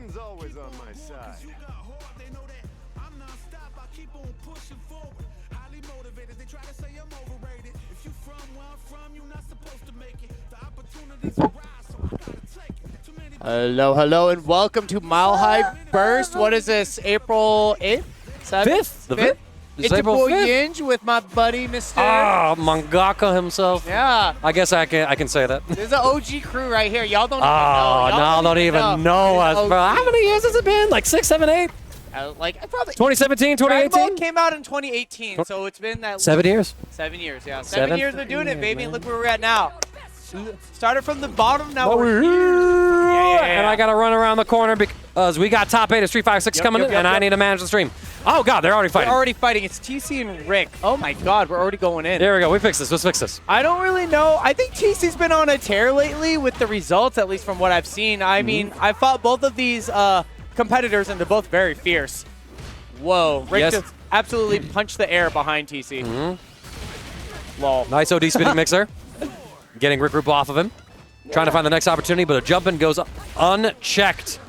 Zazen's always on my side. Hello, hello, and welcome to Mile High Burst. What is this, April 8th? 7th? 5th? The 5th? It's April your boy 5th? Yinj with my buddy, Mr. Mangaka himself. Yeah. I guess I can say that. This is an OG crew right here. Y'all don't even know. Oh, Y'all no, don't even know us, bro. How many years has it been? Like 6, 7, 8? Like, probably. 2017, Dragon Ball 2018? came out in 2018, so it's been that. 7 years? 7 years, yeah. 7 7 years of doing it, baby. man. Look where we're at now. Started from the bottom, now Oh, we're here. Yeah. And I got to run around the corner because we got top 8 of Street 5 6 coming in, and I need to manage the stream. Oh, God, they're already fighting. We're already fighting. It's TeaSea and Rick. Oh, my God, we're already going in. There we go. We fixed this. Let's fix this. I don't really know. I think TeaSea's been on a tear lately with the results, at least from what I've seen. I mean, I fought both of these competitors, and they're both very fierce. Whoa. Rick just absolutely punched the air behind TeaSea. Lol. Nice OD spinning mixer. Getting Ricroop off of him. Trying to find the next opportunity, but a jump-in goes unchecked.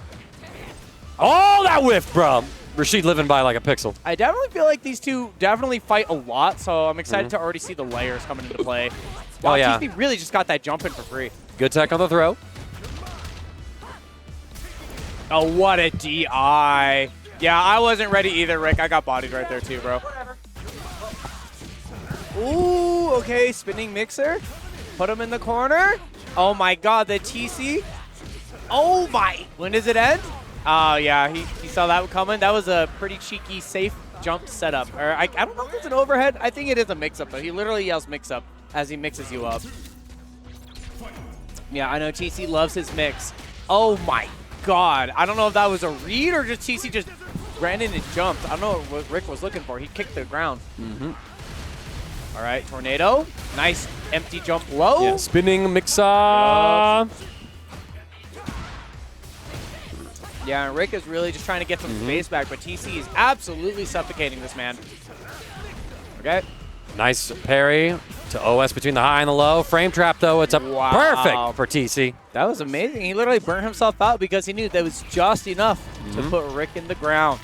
Oh, that whiffed, bro. Rashid living by like a pixel. I definitely feel like these two definitely fight a lot, so I'm excited to already see the layers coming into play. Wow, Oh, yeah. TeaSea really just got that jump in for free. Good tech on the throw. Oh, what a DI. Yeah, I wasn't ready either, Rick. I got bodied right there too, bro. Ooh, okay, spinning mixer. Put him in the corner. Oh my God, the TeaSea. Oh my. When does it end? Oh yeah, he saw that coming. That was a pretty cheeky, safe jump setup. Or I don't know if it's an overhead. I think it is a mix-up, though. He literally yells mix-up as he mixes you up. Yeah, I know TeaSea loves his mix. Oh my God. I don't know if that was a read or just TeaSea just ran in and jumped. I don't know what Rick was looking for. He kicked the ground. All right, tornado. Nice empty jump low. Yeah, spinning mixer. Yeah, and Rick is really just trying to get some space back, but TeaSea is absolutely suffocating this man. Okay. Nice parry to OS between the high and the low. Frame trap, though. It's a perfect for TeaSea. That was amazing. He literally burnt himself out because he knew that was just enough to put Rick in the ground.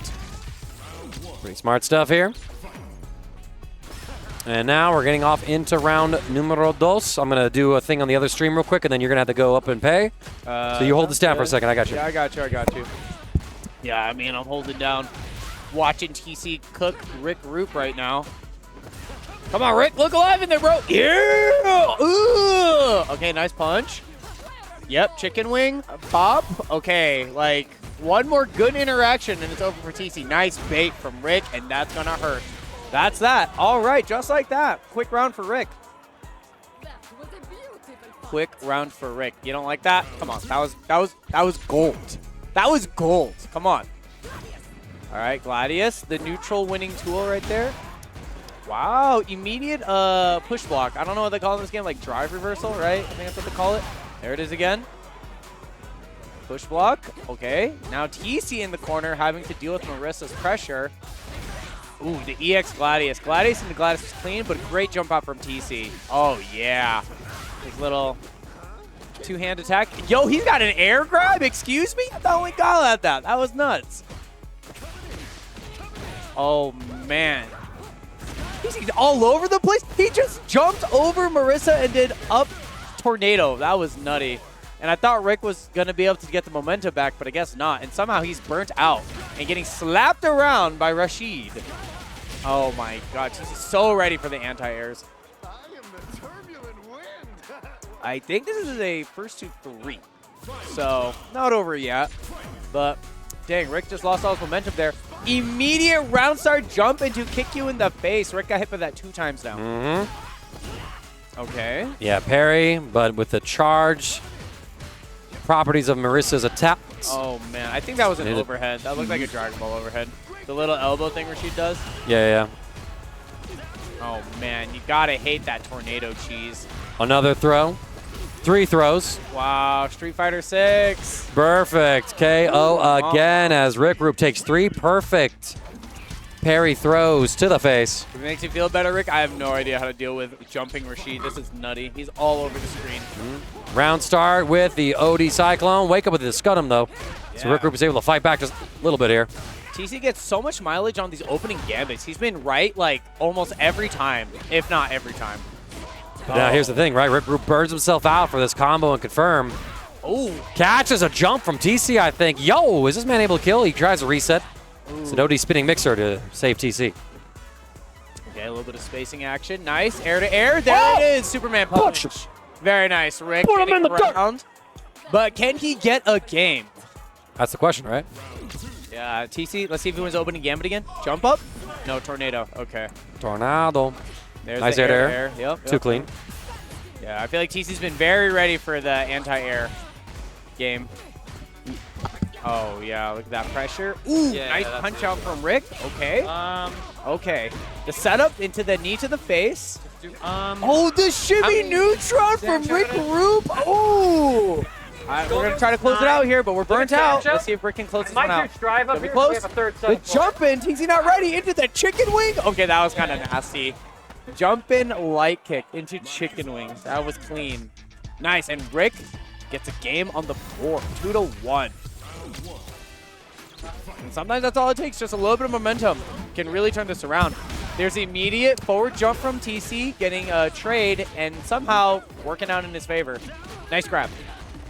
Pretty smart stuff here. And now we're getting off into round numero dos. I'm going to do a thing on the other stream real quick, and then you're going to have to go up and pay. So you hold this down for a second. I got you. Yeah, I got you. Yeah, I mean, I'm holding down, watching TeaSea cook Ricroop right now. Come on, Rick. Look alive in there, bro. Yeah. Ooh. Okay, nice punch. Yep, chicken wing. Pop. Okay, like, one more good interaction, and it's over for TeaSea. Nice bait from Rick, and that's going to hurt. That's that. All right, just like that. Quick round for Rick. Quick round for Rick. You don't like that? Come on. That was gold. That was gold. Come on. All right, Gladius, the neutral winning tool right there. Wow, immediate push block. I don't know what they call it in this game, like drive reversal, right? I think that's what they call it. There it is again. Push block. Okay. Now TeaSea in the corner having to deal with Marissa's pressure. Ooh, the EX Gladius. Gladius into Gladius is clean, but a great jump out from TeaSea. Oh, yeah. His little two-hand attack. Yo, he's got an air grab? Excuse me? I thought only Kyle had that. That was nuts. Oh, man. He's all over the place. He just jumped over Marissa and did up tornado. That was nutty. And I thought Rick was going to be able to get the momentum back, but I guess not. And somehow he's burnt out and getting slapped around by Rashid. Oh my God, he's so ready for the anti-airs. I think this is a first to 3. So, not over yet. But, dang, Rick just lost all his momentum there. Immediate round start jump into kick you in the face. Rick got hit by that 2 times now. Okay. Yeah, parry, but with the charge properties of Marissa's attack. Oh, man. I think that was an overhead. That looked like a Dragon Ball overhead. The little elbow thing Rashid does. Yeah. Oh, man. You got to hate that tornado cheese. Another throw. 3 throws. Wow. Street Fighter 6. Perfect. KO again as Ricroop takes 3 perfect parry throws to the face. If it makes you feel better, Rick, I have no idea how to deal with jumping Rashid. This is nutty. He's all over the screen. Round start with the OD Cyclone. Wake up with the Scudum, though. So Ricroop is able to fight back just a little bit here. TeaSea gets so much mileage on these opening gambits. He's been right like almost every time, if not every time. Now here's the thing, right? Ricroop burns himself out for this combo and confirm. Oh, Catches a jump from TeaSea, I think. Yo, is this man able to kill? He tries a reset. So no D spinning mixer to save TeaSea. Okay, a little bit of spacing action. Nice, air to air. There it is, Superman punch. Very nice, Rick. Put him in the round. But can he get a game? That's the question, right? Yeah, TeaSea, let's see if he wins opening gambit again. Jump up? No, tornado. Okay. Tornado. There's Nice the air to air. air. Yep. Too clean. Yeah, I feel like TeaSea's been very ready for the anti-air game. Oh, yeah, look at that pressure. Ooh, Yeah, nice that's punch really out from Rick. Okay. Okay. The setup into the knee to the face. Oh, the shimmy neutron from Ricroop. Oh. We're going to try to close it out here, but we're burnt out. Let's see if Rick can close this one out. Drive up Be here. close. We have a third The set. jump in. TeaSea not ready. Into the chicken wing. Okay, that was kind of nasty. Jump in light kick into chicken wings. That was clean. Nice. And Rick gets a game on the board. 2-1. And sometimes that's all it takes. Just a little bit of momentum can really turn this around. There's immediate forward jump from TeaSea, getting a trade and somehow working out in his favor. Nice grab.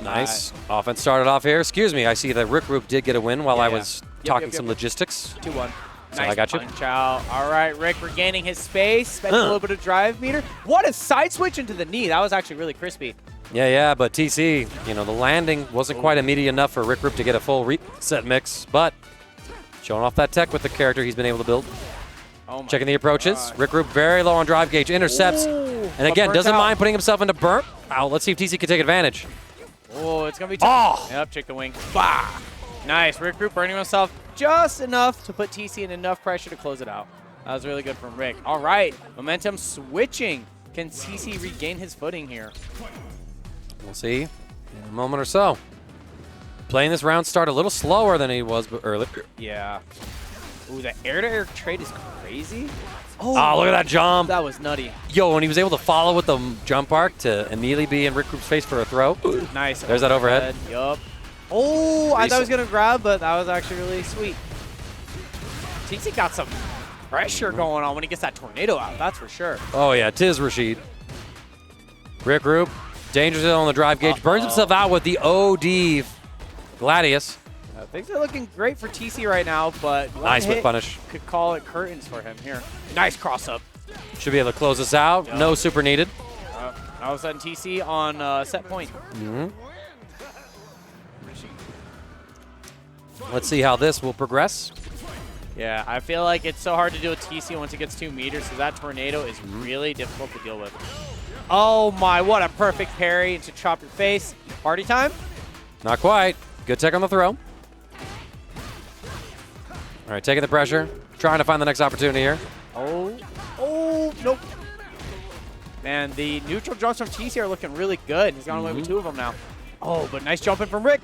Nice. Offense started off here. Excuse me, I see that Ricroop did get a win while I Yeah. was Yep, talking yep, some yep. logistics. 2-1. So Nice I got you. punch out. All right, Rick regaining his space. Spent a little bit of drive meter. What a side switch into the knee. That was actually really crispy. Yeah, but TeaSea, you know, the landing wasn't quite immediate enough for Ricroop to get a full reset mix, but showing off that tech with the character he's been able to build. Oh my Checking the approaches. God. Ricroop very low on drive gauge, intercepts, Ooh, and again, but doesn't burnt out. mind putting himself into burnt. Wow, let's see if TeaSea can take advantage. Oh, it's going to be tough. Oh! Yep, chicken wing. Bah! Nice. Ricroop burning himself just enough to put TeaSea in enough pressure to close it out. That was really good from Rick. All right. Momentum switching. Can TeaSea regain his footing here? We'll see in a moment or so. Playing this round start a little slower than he was earlier. Yeah. Ooh, the air-to-air trade is crazy. Oh, look at that jump. That was nutty. Yo, when he was able to follow with the jump arc to immediately be in Ricroop's face for a throw. Nice. There's that overhead. Yup. Oh, I thought I was Reset. going to grab, but that was actually really sweet. TeaSea got some pressure going on when he gets that tornado out, that's for sure. Oh, yeah, tis Rashid. Ricroop, dangerous on the drive gauge, burns himself out with the OD Gladius. Things are looking great for TeaSea right now, but one Nice whip hit punish. could call it curtains for him here. Nice cross-up. Should be able to close this out. Yeah. No super needed. All of a sudden, TeaSea on set point. Let's see how this will progress. Yeah, I feel like it's so hard to do with TeaSea once it gets 2 meters, because that tornado is really difficult to deal with. Oh my, what a perfect parry into chop your face. Party time? Not quite. Good tech on the throw. All right, taking the pressure. Trying to find the next opportunity here. Oh, nope. Man, the neutral jumps from TeaSea are looking really good. He's gone away with 2 of them now. Oh, but nice jumping from Rick.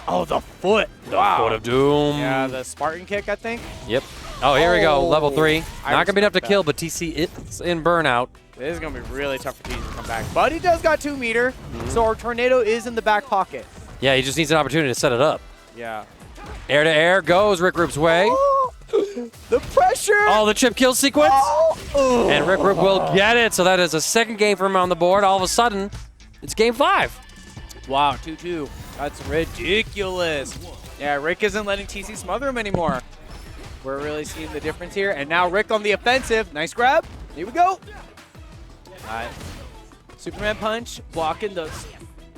Oh, the foot. Wow. Foot of Doom. Yeah, the Spartan kick, I think. Yep. Oh, here we go. Oh, Level 3. I Not going to be enough to respect kill, that. but TC is in burnout. This is going to be really tough for TeaSea to come back. But he does got 2 meter, so our tornado is in the back pocket. Yeah, he just needs an opportunity to set it up. Yeah. Air to air goes Ricroop's way. Oh, the pressure. Oh, the chip kill sequence. Oh. And Ricroop will get it. So that is a second game for him on the board. All of a sudden, it's game 5. Wow, 2-2. That's ridiculous. Yeah, Rick isn't letting TeaSea smother him anymore. We're really seeing the difference here. And now Rick on the offensive. Nice grab. Here we go. All right. Superman punch, blocking those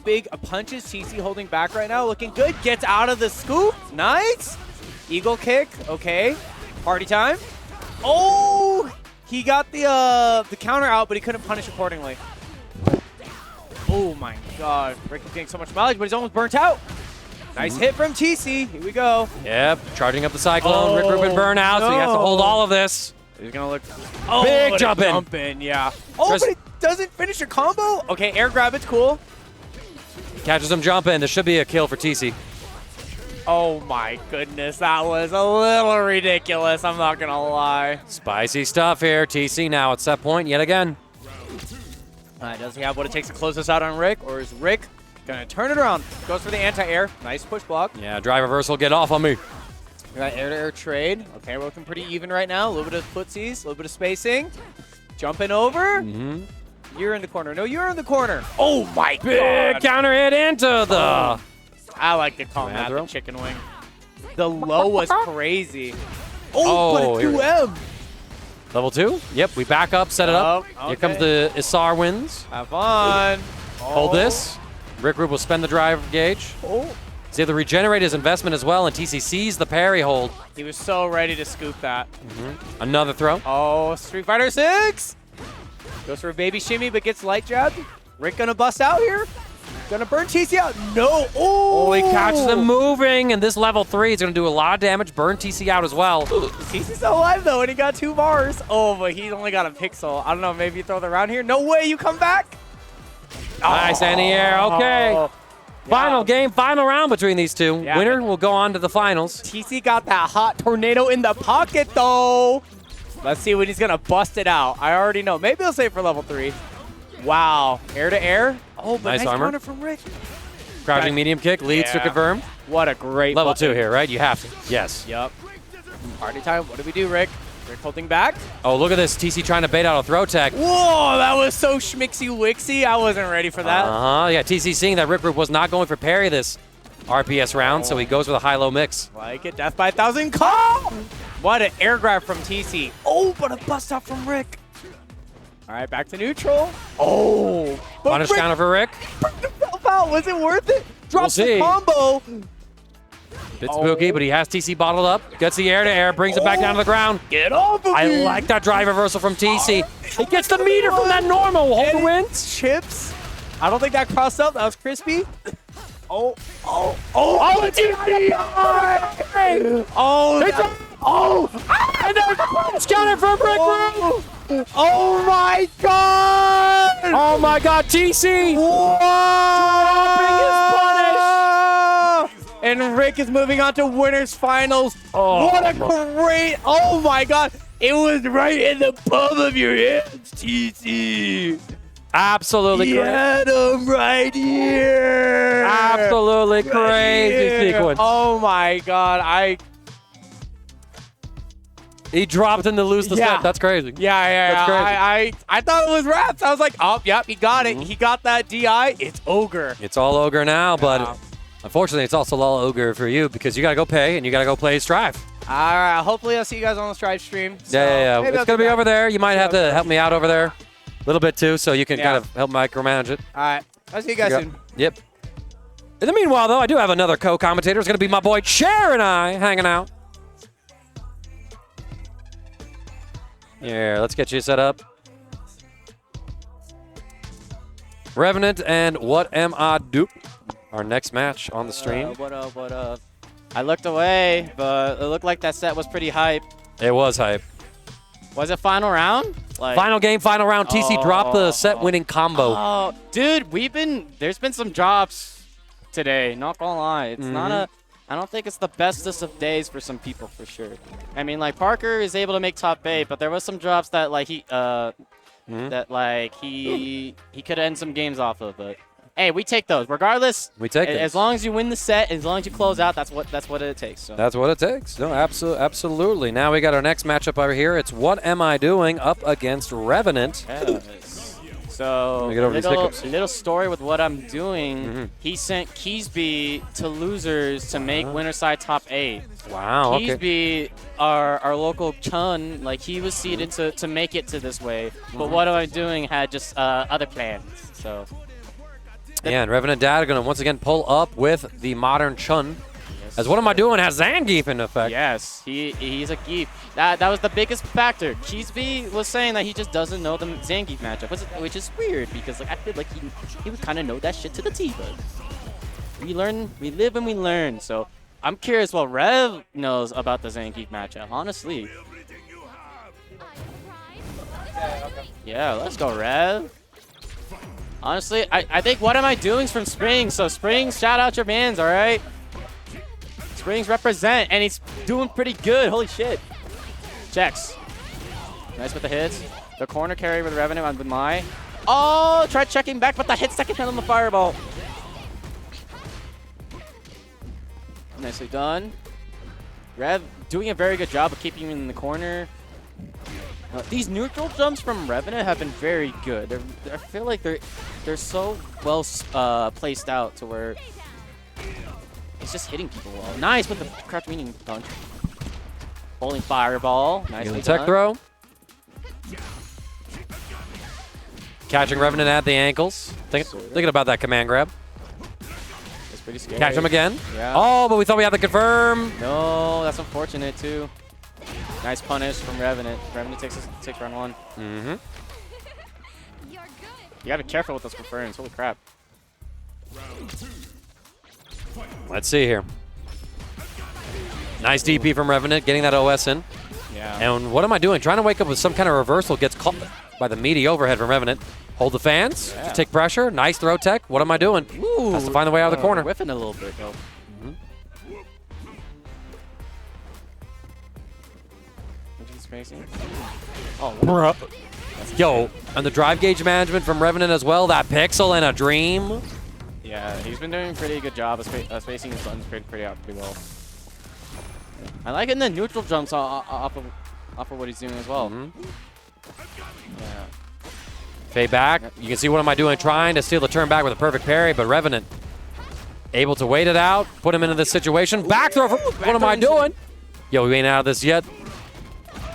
big punches. TeaSea holding back right now, looking good. Gets out of the scoop. Nice. Eagle kick. Okay. Party time. Oh, he got the counter out, but he couldn't punish accordingly. Oh my God. Rick is getting so much mileage, but he's almost burnt out. Nice hit from TeaSea. Here we go. Yep, charging up the Cyclone. Oh, Ricroop in burnout, so he has to hold no. all of this. He's going to look. Big what a jump in. Jump in, yeah. Oh, Chris- but it doesn't finish a combo? Okay, air grab, it's cool. Catches him jump in. This should be a kill for TC. Oh my goodness, that was a little ridiculous. I'm not going to lie. Spicy stuff here. TC now at set point yet again. Does he have what it takes to close this out on Rick? Or is Rick Gonna turn it around. Goes for the anti-air. Nice push block. Yeah, drive reversal, get off on me. We got air-to-air trade. Okay, we're looking pretty even right now. A little bit of footsies, a little bit of spacing. Jumping over. You're in the corner. No, you're in the corner. Oh my Big god. counter hit into the... I like to call that the chicken wing. The low was crazy. Oh, but a 2M. Level 2? Yep, we back up, set it up. Oh, Here comes the Isar wins. Have fun. Hold this. Ricroop will spend the drive gauge. He's able to regenerate his investment as well, and TeaSea sees the parry hold. He was so ready to scoop that. Another throw. Oh, Street Fighter 6. Goes for a baby shimmy, but gets light jabbed. Rick gonna bust out here. Gonna burn TeaSea out. No. Oh, he catches them moving, and this level 3 is gonna do a lot of damage. Burn TeaSea out as well. TeaSea's still alive though, and he got 2 bars. Oh, but he's only got a pixel. I don't know, maybe you throw the round here. No way, you come back. Nice anti-air, okay. Oh. Final game, final round between these two. Yeah. Winner will go on to the finals. TeaSea got that hot tornado in the pocket though. Let's see when he's gonna bust it out. I already know. Maybe he'll save for level 3. Wow, air to air. Oh, but nice armor. counter from Rick. Crouching medium kick leads to confirm. What a great Level button. 2 here, right? You have to. Yes. Yep. Party time. What do we do, Rick? Rick holding back. Oh, look at this. TeaSea trying to bait out a throw tech. Whoa, that was so schmixy wixy. I wasn't ready for that. Yeah, TeaSea seeing that Ricroop was not going for parry this RPS round, so he goes with a high-low mix. Like it. Death by 1,000. Call! What an air grab from TeaSea. Oh, but a bust out from Rick. All right, back to neutral. Oh. Punish counter for Rick. Was it worth it? Drops the combo. Bit spooky, but he has TeaSea bottled up. Gets the air-to-air, brings it back down to the ground. Get off of me. I like that drive reversal from TeaSea. He gets the meter from that normal. Hold wins. Chips. I don't think that crossed up. That was crispy. Oh, and there's a punch counter from Ricroop. Oh my god! Oh my god, TeaSea! Dropping his punish! And Rick is moving on to winners finals. What a great, oh my god. It was right in the palm of your hands, TeaSea. Absolutely crazy. Had him right here. Absolutely crazy sequence. Oh my god, He dropped in to lose the set. That's crazy. Yeah. That's crazy. I thought it was wraps. I was like, oh, yep, he got it. He got that DI. It's ogre. It's all ogre now, but unfortunately, it's also all ogre for you because you got to go pay and you got to go play Strive. All right. Hopefully, I'll see you guys on the Strive stream. So Yeah. It's going to be over there. You might have to help me out over there a little bit too, so you can kind of help micromanage it. All right. I'll see you guys soon. Yep. In the meanwhile, though, I do have another co-commentator. It's going to be my boy Cher and I hanging out. Yeah, let's get you set up. Revenant and WhatAmIDoing, our next match on the stream. What up? I looked away, but it looked like that set was pretty hype. It was hype. Was it final round? Final game, final round. TeaSea dropped the set-winning combo. Oh, dude, there's been some drops today. Not gonna lie, it's not I don't think it's the bestest of days for some people, for sure. I mean, like, Parker is able to make top 8, but there was some drops that, like, he could end some games off of. But hey, we take those regardless. We take it as long as you win the set, as long as you close out. That's what it takes. So. That's what it takes. No, absolutely. Now we got our next matchup over here. It's WhatAmIDoing up against Revenant. So, little story with what I'm doing. He sent Keesby to losers to make winner side top 8. Wow, Keesby, our local chun, like, he was seeded to make it to this way. But what am I doing had just other plans. So. Yeah, and Revenant Dad are going to once again pull up with the modern chun. As What Am I Doing has Zangief in effect. Yes, he's a geef. That was the biggest factor. Keesby was saying that he just doesn't know the Zangief matchup, which is weird because, like, I feel like he would kind of know that shit to the T. But we live and we learn. So I'm curious what Rev knows about the Zangief matchup. Honestly. Yeah, let's go, Rev. Honestly, I think What Am I Doing's from Springs. So Springs, shout out your mans, all right? Springs represent, and he's doing pretty good. Holy shit. Checks. Nice with the hits. The corner carry with Revenant on Mai. Oh, tried checking back, but the hit second hit on the fireball. Nicely done. Rev doing a very good job of keeping him in the corner. These neutral jumps from Revenant have been very good. I feel like they're so well placed out to where it's just hitting people well. Nice with the crouch medium punch. Bowling fireball. Nicely Tech done. throw. Catching Revenant at the ankles. Thinking about that command grab. It's pretty scary. Catch him again. Yeah. Oh, but we thought we had to confirm. No, that's unfortunate too. Nice punish from Revenant. Revenant takes round 1. Mm-hmm. You gotta be careful with those confirms. Holy crap. Let's see here. Nice DP from Revenant, getting that OS in. Yeah. And what am I doing? Trying to wake up with some kind of reversal. Gets caught by the meaty overhead from Revenant. Hold the fans. Yeah. Take pressure. Nice throw tech. What am I doing? Ooh, Has to find the way out of the corner. Whiffing a little bit though. Spacing. Oh, Bruh. Yo, and the drive gauge management from Revenant as well. That pixel and a dream. yeah, he's been doing a pretty good job of spacing his buttons pretty well. I like it in the neutral jumps off of what he's doing as well. Yeah. Fade back. You can see what am I doing? Trying to steal the turn back with a perfect parry, but Revenant able to wait it out, put him into this situation. Back throw. What am I doing? Yo, we ain't out of this yet.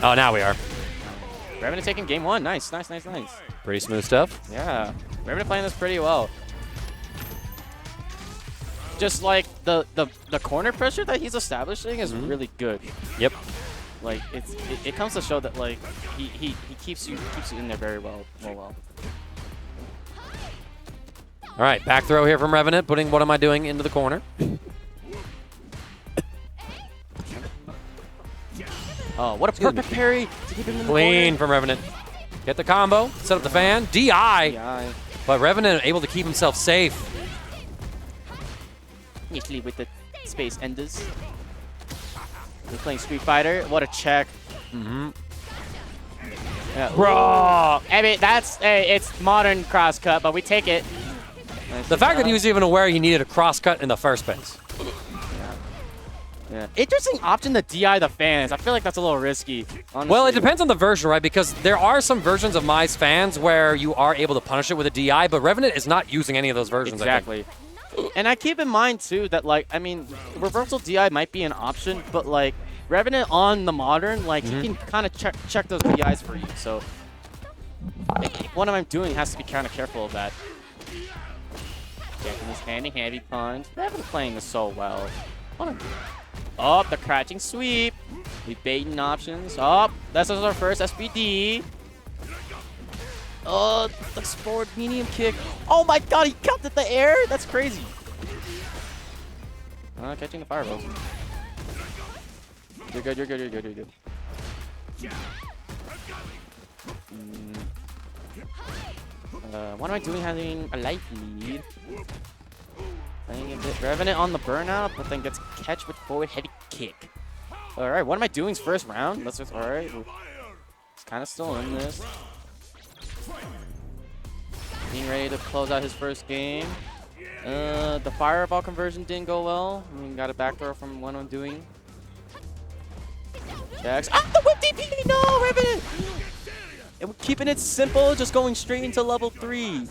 Oh, now we are. Revenant taking game 1. Nice. Pretty smooth stuff. Yeah. Revenant playing this pretty well. Just like the corner pressure that he's establishing is really good. Yep. Like it comes to show that like he keeps you in there very well. All right, back throw here from Revenant, putting what am I doing into the corner. Oh, what a perfect parry to keep him in the Clean corner. from Revenant. Get the combo, set up the fan, DI. Yeah. But Revenant able to keep himself safe. Usually with the space enders. We're playing Street Fighter. What a check. Yeah. Bro. I mean, it's modern crosscut, but we take it. The fact that he was even aware he needed a cross cut in the first place. Yeah. Interesting option to DI the fans. I feel like that's a little risky. Honestly. Well, it depends on the version, right? Because there are some versions of Mai's fans where you are able to punish it with a DI, but Revenant is not using any of those versions. Exactly. And I keep in mind, too, that, like, I mean, reversal DI might be an option, but, like, Revenant on the modern, like, he can kind of check those DIs for you. So, what am I doing has to be kind of careful of that. Getting this handy punch. Revenant playing this so well. Oh, the crouching sweep. We baiting options. Oh, that's our first SPD. Oh, the forward medium kick. Oh my god, he counted the air? That's crazy. Catching the fireballs. You're good. What am I doing having a life lead? Playing a bit Revenant on the burnout, but then gets catch with forward heavy kick. Alright, what am I doing first round? Let's just, alright. He's kind of still in this. Being ready to close out his first game. The fireball conversion didn't go well. We got a back throw from WhatAmIDoing. Checks. Ah, the whip DP! No, Revenant! And we're keeping it simple, just going straight into level 3.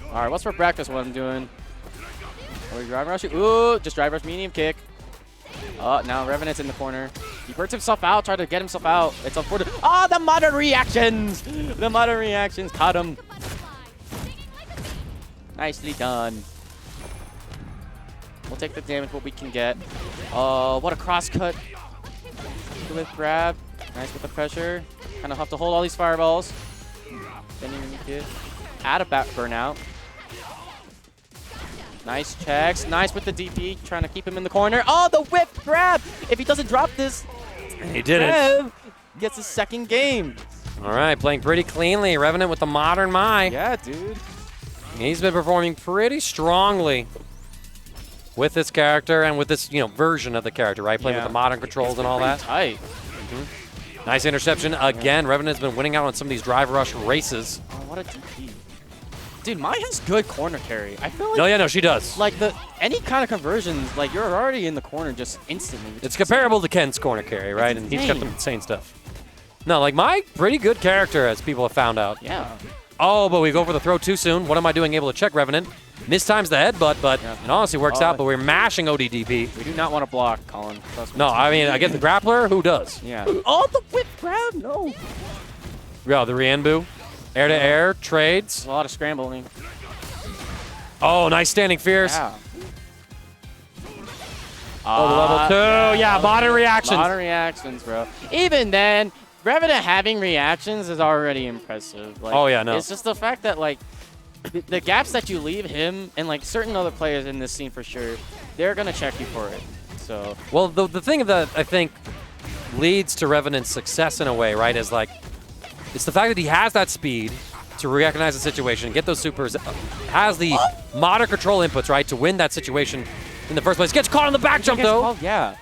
Alright, what's for breakfast what I'm doing? Are we drive rushing? Ooh, just drive rush medium kick. Oh, now Revenant's in the corner. He burnt himself out, tried to get himself out. It's unfortunate. Oh, the modern reactions! The modern reactions caught him. Nicely done. We'll take the damage what we can get. Oh, what a cross cut. With grab. Nice with the pressure. Kind of have to hold all these fireballs. Add a back burnout. Nice checks. Nice with the DP. Trying to keep him in the corner. Oh, the whip grab. If he doesn't drop this, He did it. Gets his second game. All right, playing pretty cleanly. Revenant with the modern Mai. Yeah, dude. He's been performing pretty strongly with this character and with this, version of the character, right? Playing with the modern controls and all that. Tight. Nice interception again. Revenant's been winning out on some of these drive rush races. Oh, what a DP. Dude, Mai has good corner carry. I feel like No, yeah, no, she does. like any kind of conversions, like you're already in the corner just instantly. It's comparable to Ken's corner carry, right? And he's got insane. some insane stuff. No, like Mai, pretty good character, as people have found out. Yeah. Oh, but we go for the throw too soon. What am I doing? Able to check Revenant. Mistimes the headbutt, but it honestly works out. But we're mashing ODDP. We do not want to block, Colin. Trust me. No, I mean, I get the grappler. Who does? Yeah. Oh, the whip grab. No. Yeah, the Rienbu. Air to air, trades. There's a lot of scrambling. Oh, nice standing fierce. Yeah. Oh, the level 2. Yeah, modern reactions. Modern reactions, bro. Even then, Revenant having reactions is already impressive. Like, Oh, yeah, no. It's just the fact that, like, the gaps that you leave him and, like, certain other players in this scene for sure, they're going to check you for it. So. Well, the thing that I think leads to Revenant's success in a way, right, is like, it's the fact that he has that speed to recognize the situation, get those supers, has the modern control inputs, right, to win that situation in the first place. Gets caught on the back jump, though. Yeah.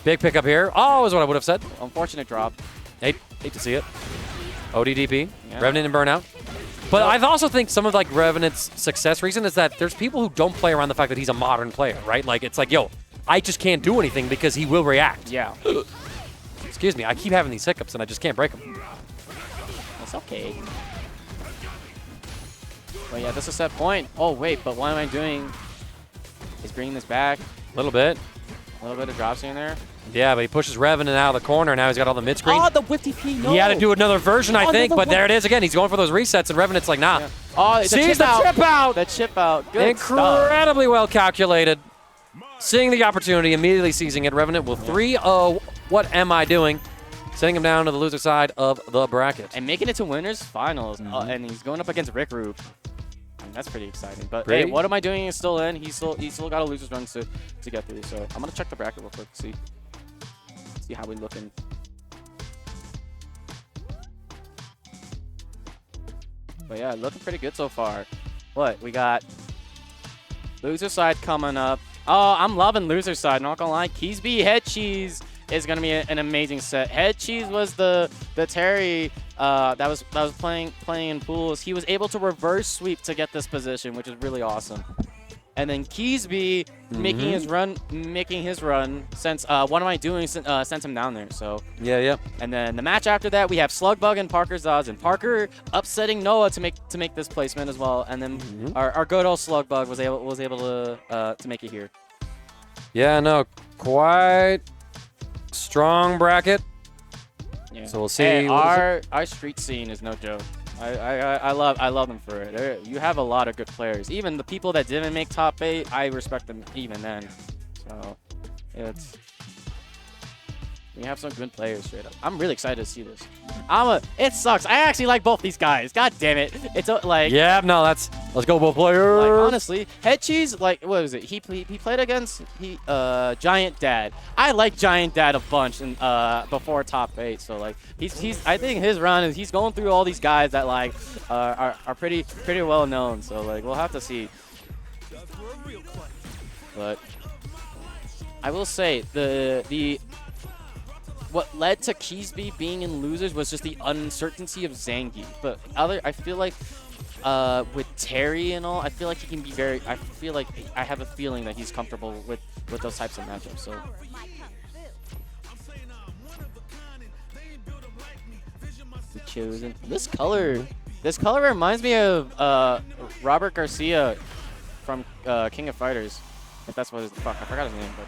Big pickup here. Oh, is what I would have said. Unfortunate drop. Hate to see it. ODDP, Yeah. Revenant and Burnout. But I also think some of like Revenant's success reason is that there's people who don't play around the fact that he's a modern player, right? Like it's like, yo, I just can't do anything because he will react. Yeah. Excuse me, I keep having these hiccups and I just can't break them. That's okay. But yeah, this is set point. Oh, wait, but what am I doing? He's bringing this back. A little bit. A little bit of drops in there. Yeah, but he pushes Revenant out of the corner. Now he's got all the mid-screen. Oh, the whip TP, no. He had to do another version, I Oh, think, no, but there it is again. He's going for those resets, and Revenant's like, nah. Yeah. Oh, the Sees chip the out. chip out. The chip out. Good stuff. Incredibly well calculated. Seeing the opportunity, immediately seizing it. Revenant will 3-0. What am I doing? Sending him down to the loser side of the bracket. And making it to winners finals. And he's going up against Ricroop. I mean, that's pretty exciting. But Pretty. hey, what am I doing is still in. He's still got a loser's run to get through. So I'm gonna check the bracket real quick to see how we looking. But yeah, looking pretty good so far. What we got? Loser side coming up. Oh, I'm loving loser side. Not gonna lie, Keesby HeadCheeze is gonna be an amazing set. HeadCheeze was the Terry that was playing in pools. He was able to reverse sweep to get this position, which is really awesome. And then Keesby making his run since WhatAmIDoing sent him down there. So Yeah. and then the match after that, we have Slugbug and Parker Zazen. Parker upsetting Noah to make this placement as well, and then our good old Slugbug was able to make it here. Yeah, no, quite strong bracket. Yeah. So we'll see. Hey, our street scene is no joke. I love them for it. You have a lot of good players. Even the people that didn't make top 8, I respect them even then. So we have some good players straight up. I'm really excited to see this. It sucks. I actually like both these guys. God damn it. It's like Yeah, no, let's go both players. like honestly, HeadCheeze, like what was it? He played against Giant Dad. I like Giant Dad a bunch and before top 8. So like he's I think his run is he's going through all these guys that like are pretty well known. So like we'll have to see. But I will say what led to Keesby being in losers was just the uncertainty of Zangief. But I feel like with Terry and all, I feel like he can be I have a feeling that he's comfortable with those types of matchups. So chosen this color reminds me of Robert Garcia from King of Fighters. If that's what his fuck, I forgot his name, but.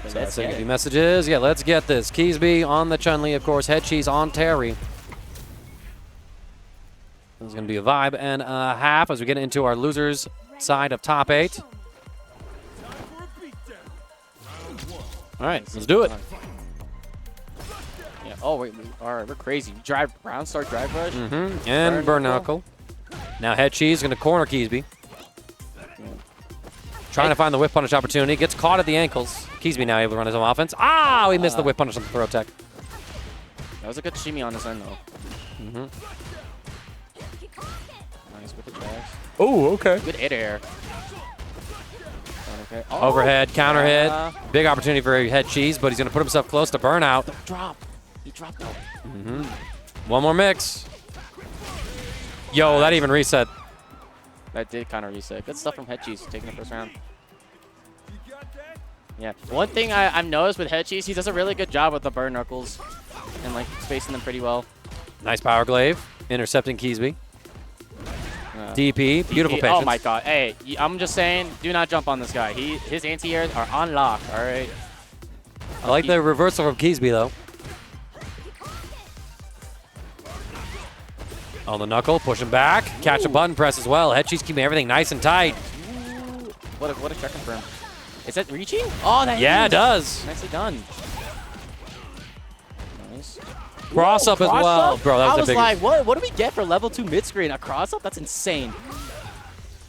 So let's send a few messages. Yeah, let's get this. Keesby on the Chun-Li, of course. HeadCheeze on Terry. This is going to be a vibe and a half as we get into our losers side of top 8. All right, let's do it. Yeah. Oh wait, all right, we're crazy. Round start drive rush. And burn knuckle. Now HeadCheeze going to corner Keesby. Trying to find the whip punish opportunity. Gets caught at the ankles. Keesby now able to run his own offense. Ah, he missed the whip punish on the throw tech. That was a good shimmy on his end, though. Nice with the tracks. Oh, okay. Good air. Okay. Oh, Overhead, counter hit. Big opportunity for HeadCheeze, but he's going to put himself close to burnout. Drop. He dropped though. One more mix. Yo, that even reset. That did kind of reset. Good stuff from HeadCheeze taking the first round. Yeah. One thing I've noticed with HeadCheeze, he does a really good job with the burn knuckles and like spacing them pretty well. Nice power glaive. Intercepting Keesby. DP. Beautiful patience. Oh my god. Hey, I'm just saying, do not jump on this guy. His anti-airs are on lock, all right? I like the reversal from Keesby, though. On the knuckle, pushing back. Catch a button press as well. HeadCheeze keeping everything nice and tight. Ooh. What a check confirm. Is that reaching? Oh, that Yeah, is. it does. Nicely done. Nice. Cross up as Cross well. up? Bro, that was I the was biggest. like, what do we get for level 2 mid screen? A cross up? That's insane.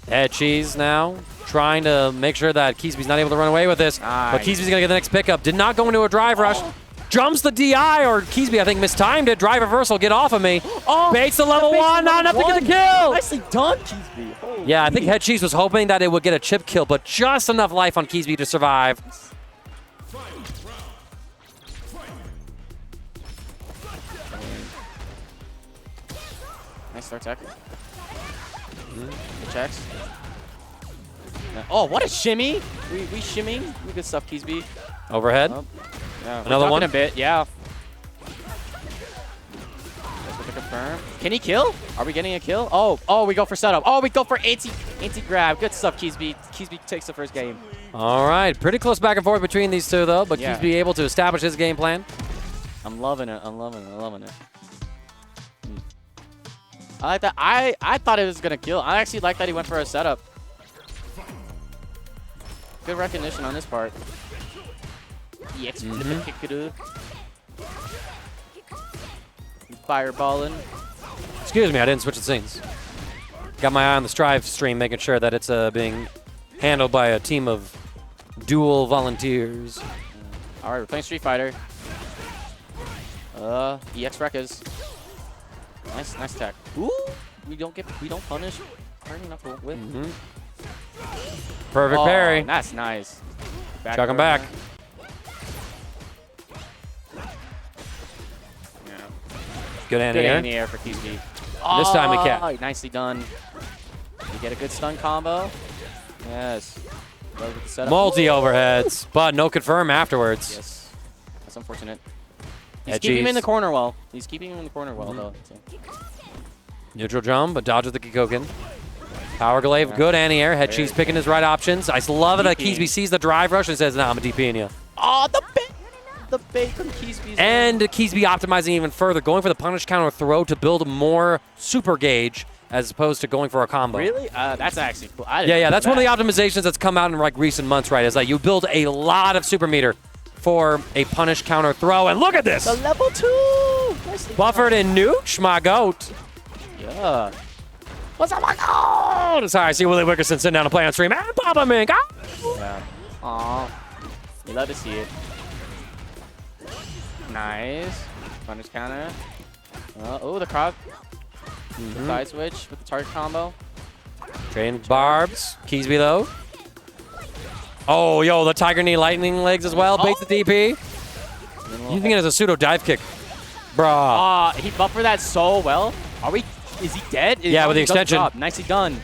HeadCheeze now trying to make sure that Keesby's not able to run away with this. Nice. But Keesby's going to get the next pickup. Did not go into a drive rush. Jumps the DI, or Keesby, I think, mistimed it. Drive reversal, get off of me. Oh, Baits the level 1, not enough to get the kill. Nicely done, Keesby. Holy. Yeah, I think HeadCheeze was hoping that it would get a chip kill, but just enough life on Keesby to survive. Nice start tech. Good checks. Yeah. Oh, what a shimmy! We shimmy. Good stuff, Keesby. Overhead. Oh, yeah, we're Another talking one? a bit, yeah. That's what to confirm. Can he kill? Are we getting a kill? Oh, we go for setup. Oh, we go for anti-grab. Good stuff, Keesby. Keesby takes the first game. All right, pretty close back and forth between these two, though, but Yeah. Keesby able to establish his game plan. I'm loving it. I'm loving it. I'm loving it. I like that. I thought it was gonna kill. I actually like that he went for a setup. Good recognition on his part. EX flip fireballing. Excuse me, I didn't switch the scenes. Got my eye on the Strive stream, making sure that it's being handled by a team of dual volunteers. All right, we're playing Street Fighter. EX Rekkas. Nice tech. Ooh, we don't punish. Party knuckle with. Perfect parry. That's nice. Chuck him back. Yeah. Good Good anti-air. anti-air for Keesby. This time we can. Oh, nicely done. You get a good stun combo. Yes. Love with the setup. Multi-overheads, but no confirm afterwards. Yes. That's unfortunate. He's HeadCheeze. keeping him in the corner well. He's keeping him in the corner well, though. So. Neutral jump, but dodges the Kikoken. Power glaive, good anti-air. HeadCheeze picking his right options. I love it that DP. Keesby sees the drive rush and says, nah, I'm a DPing you. Oh, the bait! The bait from Keesby's. And Keesby optimizing even further, going for the punish counter throw to build more super gauge as opposed to going for a combo. Really? That's actually cool. Yeah, that's one of the optimizations that's come out in like recent months, right? Is that you build a lot of super meter for a punish counter throw. And look at this! The level 2! Nicely Buffered and Nooch, my goat. done. Yeah. What's up, my goat? Sorry, I see Willie Wickerson sitting down and playing on stream. And Papa Mink. Yeah. Aw. You love to see it. Nice. Punish counter. Oh, the crowd. The side switch with the target combo. Trading barbs. Keesby, though. Oh, yo, the Tiger Knee lightning legs as well. Baits the DP. You think it is a pseudo dive kick. Bruh. He buffered that so well. Is he dead? Yeah, with the He doesn't extension. drop. Nicely done.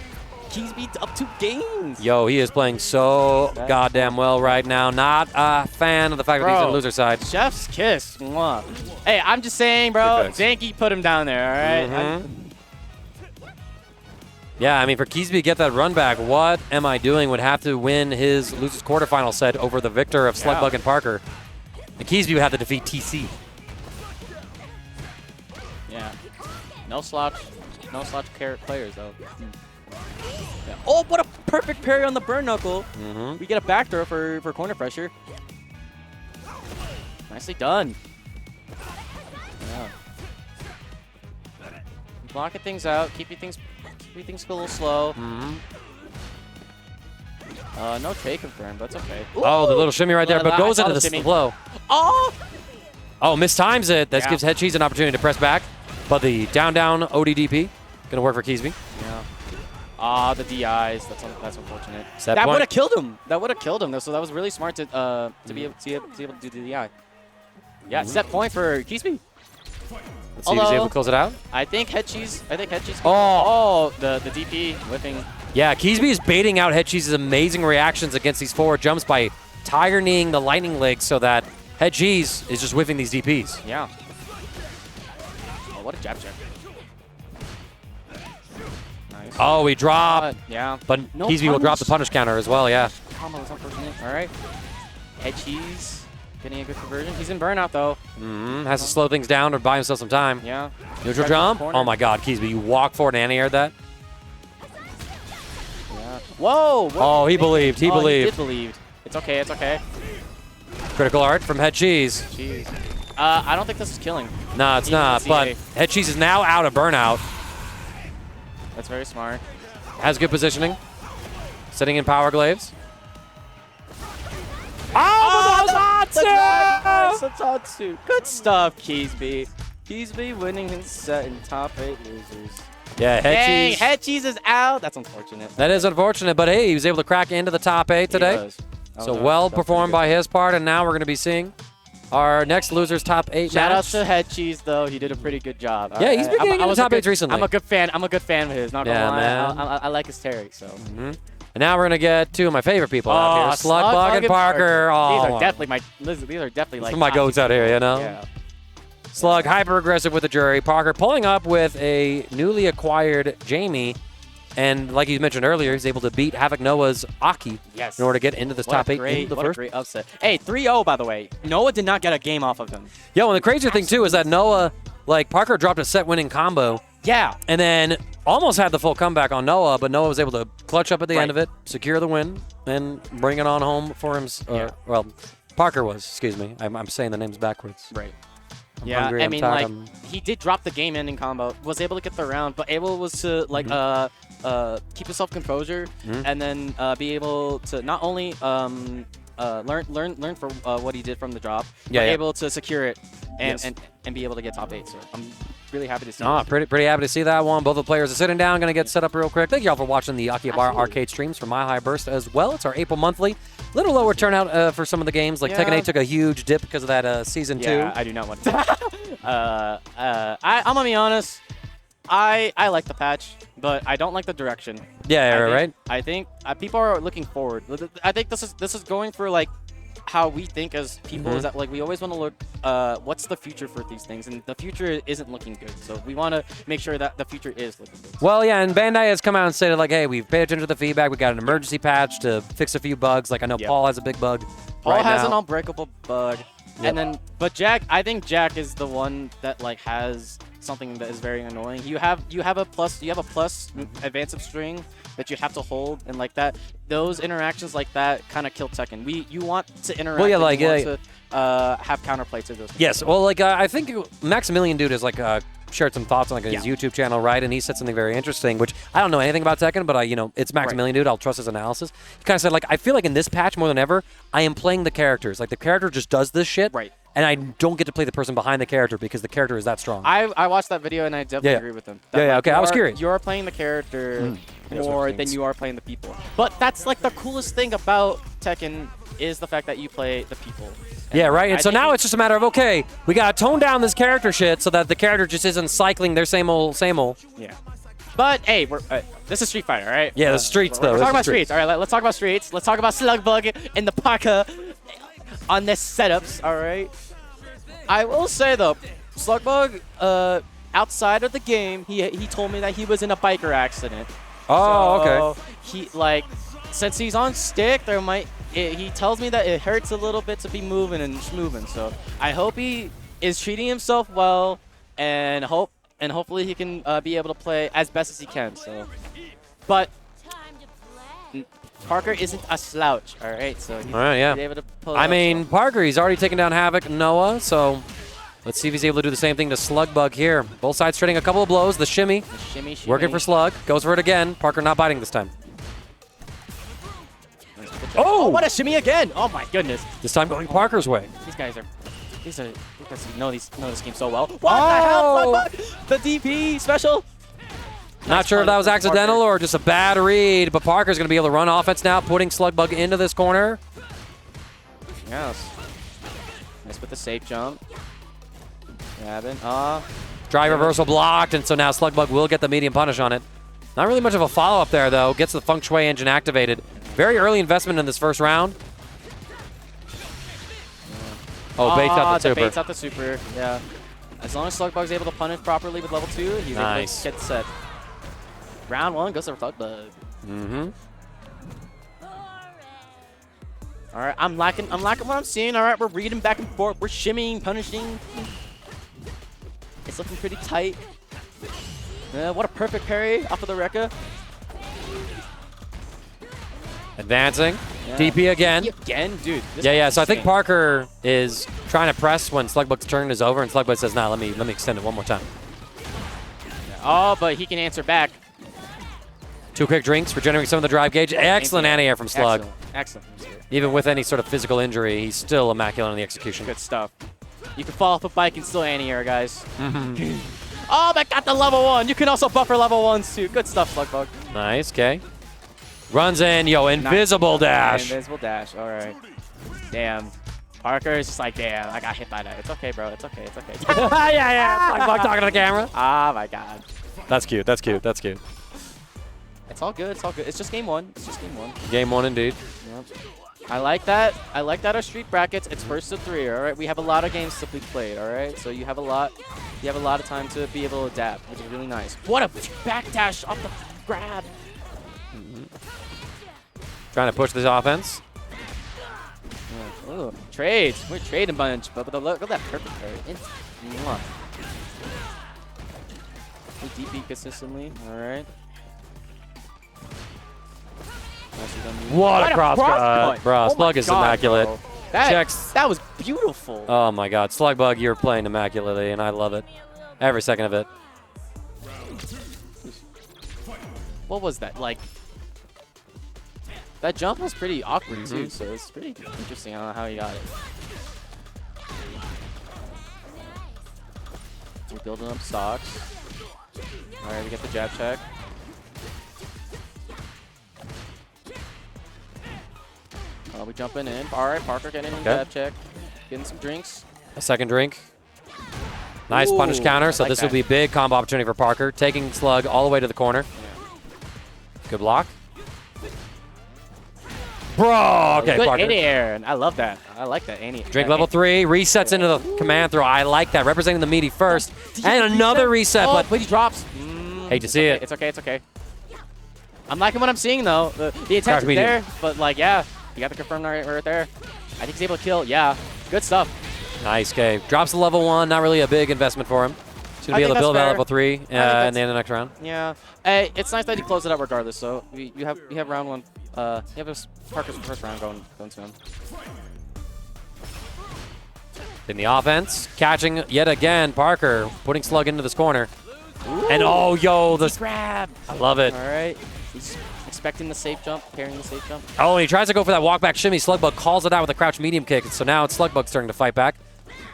Keesby up 2 games. Yo, he is playing so goddamn well right now. Not a fan of the fact that he's on the loser side. Chef's kiss. Mwah. Hey, I'm just saying, bro. Zanky put him down there, all right? Yeah, I mean, for Keesby to get that run back, What Am I Doing would have to win his losers quarterfinal set over the victor of Slugbug and Parker. And Keesby would have to defeat TeaSea. Yeah. No slouch players, though. Yeah. Oh, what a perfect parry on the burn knuckle. We get a back throw for corner pressure. Nicely done. Yeah. Blocking things out, keeping things a little slow. No take confirmed, but that's okay. Oh, the little shimmy right there, but I goes saw into the the shimmy. slow. Oh! Oh, mistimes it. That Yeah. gives HeadCheeze an opportunity to press back. But the down ODDP gonna work for Keesby. Yeah. The DIs. That's unfortunate. Set That point. would have killed him. That would have killed him. Though, so that was really smart to be able to do the DI. Yeah, set point for Keesby. Let's see if he's able to close it out. I think HeadCheeze. Oh. The DP whipping. Yeah, Keesby is baiting out HeadCheeze's amazing reactions against these forward jumps by tiger kneeing the lightning leg so that HeadCheeze is just whiffing these DPs. Yeah. Oh, what a jab check. Nice. Oh, he dropped. Yeah. But No Keesby will drop the punish. punish counter as well, yeah. Combo was unfortunate. All right. HeadCheeze getting a good conversion. He's in burnout, though. Has to slow things down or buy himself some time. Yeah. Neutral Right jump. corner. Oh my god, Keesby, you walk forward and anti-aired that. Yeah. Whoa! What Oh, he believed. He He believed. did believe. It's okay. It's okay. Critical art from HeadCheeze. Jeez. I don't think this is killing. No, it's Even not. the But CA. HeadCheeze is now out of burnout. That's very smart. Has good positioning. Sitting in power glaives. Oh, Satatsu! Good stuff, Keesby. Keesby winning his set in top 8 losers. Yeah, Dang, HeadCheeze. HeadCheeze is out. That's unfortunate. That is unfortunate, but hey, he was able to crack into the top 8 today. He was. That So was well that was pretty performed good. by his part, and now we're going to be seeing our next loser's top 8 Shout out match. to HeadCheeze though. He did a pretty good job. Yeah, he's been getting into was top a eights recently. I'm a good fan. I'm a good fan of his. Not gonna Yeah, lie. man. I like his Terry. So. And now we're going to get two of my favorite people out here. Slugbug and Parker. Oh, These are definitely like my top goats two out here, people. you know? Yeah. Slug, hyper aggressive with the jury. Parker pulling up with a newly acquired Jamie. And like you mentioned earlier, he's able to beat Havoc Noah's Aki Yes. in order to get into this What top a 8 great, in the what a first. great upset. Hey, 3-0 by the way. Noah did not get a game off of him. Yo, and the crazier thing too is that Noah, like Parker dropped a set-winning combo Yeah. and then almost had the full comeback on Noah, but Noah was able to clutch up at the end of Right. it, secure the win, and bring it on home for him. Yeah. Well, Parker was, excuse me. I'm saying the names backwards. Right. I'm Yeah, hungry, I I'm mean, tired, like, I'm- he did drop the game-ending combo, was able to get the round, but able was to, like, keep his self-composure, and then be able to not only learn from what he did from the drop, Yeah, but yeah. able to secure it and, Yes. and be able to get top 8. So I'm really happy to see Oh, this. pretty happy to see that one. Both the players are sitting down, going to get set up real quick. Thank you all for watching the Akihabara arcade streams for My High Burst as well. It's our April monthly. Little lower turnout for some of the games. Like Yeah. Tekken 8 took a huge dip because of that season 2. Yeah, I do not want to. I'm gonna be honest. I like the patch, but I don't like the direction. I think people are looking forward. I think this is going for like how we think as people is that like we always want to look what's the future for these things, and the future isn't looking good. So we want to make sure that the future is looking good. Well, yeah, and Bandai has come out and said like, hey, we've paid attention to the feedback. We got an emergency patch to fix a few bugs. Like I know Yep. Paul has a big bug. Paul right has now. an unbreakable bug, Yep. but Jack, I think Jack is the one that like has something that is very annoying. You have a plus advanced string that you have to hold, and like that, those interactions like that kind of kill Tekken. You want to interact. Well, yeah, and like, you want to have counterplay to those things. Yes, well, like I think Maximilian Dude has like shared some thoughts on like his Yeah. YouTube channel, right? And he said something very interesting, which I don't know anything about Tekken, but it's Maximilian Dude. I'll trust his analysis. He kind of said like, I feel like in this patch more than ever, I am playing the characters. Like the character just does this shit, Right. and I don't get to play the person behind the character because the character is that strong. I watched that video and I definitely Yeah. agree with him. Yeah, okay, I was curious. You're playing the character That's more what than things- you are playing the people. But that's like the coolest thing about Tekken is the fact that you play the people. Yeah, right. And I so think now it's just a matter of, okay, we got to tone down this character shit so that the character just isn't cycling their same old. Yeah. But hey, this is Street Fighter, all right? Yeah, the streets, though. We're This talking is about streets. streets. All right, let's talk about streets. Let's talk about Slugbug and the Parker on their setups, all right? I will say, though, Slugbug, outside of the game, he told me that he was in a biker accident. Oh, okay. So since he's on stick, he tells me that it hurts a little bit to be moving and schmoving. So I hope he is treating himself well, and hopefully he can be able to play as best as he can. So, but Parker isn't a slouch, all right? So he's, All right, yeah. he's able to pull I up, mean, so. Parker, he's already taken down Havoc and Noah, so let's see if he's able to do the same thing to Slugbug here. Both sides trading a couple of blows. The shimmy, Shimmy, working shimmy. for Slug. Goes for it again. Parker not biting this time. Oh, what a shimmy again! Oh my goodness, This time going Parker's way. these guys know this game so well. What the hell, Slugbug? The DP special. Not sure if that was accidental or just a bad read, but Parker's going to be able to run offense now, putting Slugbug into this corner. Yes. Nice with the safe jump. Grabbing. Drive reversal blocked, and so now Slugbug will get the medium punish on it. Not really much of a follow-up there, though. Gets the Feng Shui engine activated. Very early investment in this first round. Oh, baits out the super. Baits out the super, yeah. As long as Slugbug's able to punish properly with level 2, he's able to get set. Round 1 goes to Slugbug. All right, I'm liking what I'm seeing. All right, we're reading back and forth. We're shimmying, punishing. It's looking pretty tight. What a perfect parry off of the Rekka. Advancing. Yeah. DP again. Again, dude. Yeah. So I think Parker is trying to press when Slugbug's turn is over, and Slugbug says, "Nah, let me extend it one more time." Oh, but he can answer back. 2 quick drinks, regenerating some of the drive gauge. Excellent anti-air from Slug. Excellent. Even with any sort of physical injury, he's still immaculate on the execution. Good stuff. You can fall off a bike and still anti-air, guys. Oh, that got the level 1. You can also buffer level 1s too. Good stuff, Slugbug. Nice, okay. Runs in, invisible dash. Invisible dash, all right. Damn. Parker is just like, damn, I got hit by that. It's okay, bro. It's okay. yeah. Slugbug talking to the camera. Oh, my God. That's cute. It's all good. It's just game 1. Game 1 indeed. Yep. I like that. Our street brackets. It's first to 3. All right. We have a lot of games to be played. All right. So you have a lot of time to be able to adapt, which is really nice. What a backdash off the grab. Trying to push this offense. Ooh, trades. We're trading bunch, but look at that perfect parry. We DP consistently. All right. What a cross cut. Bro, Slug is immaculate. Bro. That was beautiful. Oh my God, Slugbug, you're playing immaculately, and I love it. Every second of it. What was that? Like, that jump was pretty awkward too, so it's pretty interesting on how he got it. We're building up stocks. All right, we get the jab check. We jumping in. All right, Parker getting in jab check. Getting some drinks. A second drink. Nice punish counter, so this will be big combo opportunity for Parker. Taking Slug all the way to the corner. Good block. Bro, okay, good Parker. anti-air. I love that. I like that anti-air. Drink level 3, resets into the command throw. I like that, representing the meaty first. And another reset, but he drops. Hate to see it. It's okay. I'm liking what I'm seeing, though. The intent is there, but, like, yeah, you got the confirm right there. I think he's able to kill. Yeah, good stuff. Nice, okay. Drops the level 1, not really a big investment for him. He's going to be able to build at level 3 in the end of the next round. Yeah. Hey, it's nice that he closed it out regardless, so you have round 1. You have this Parker's first round going to him. In the offense, catching yet again, Parker putting Slug into this corner. Ooh. And the grab. I love it. All right. He's expecting the safe jump, parrying the safe jump. Oh, and he tries to go for that walk back shimmy. Slugbug calls it out with a crouch medium kick. So now it's Slugbug's turn to fight back.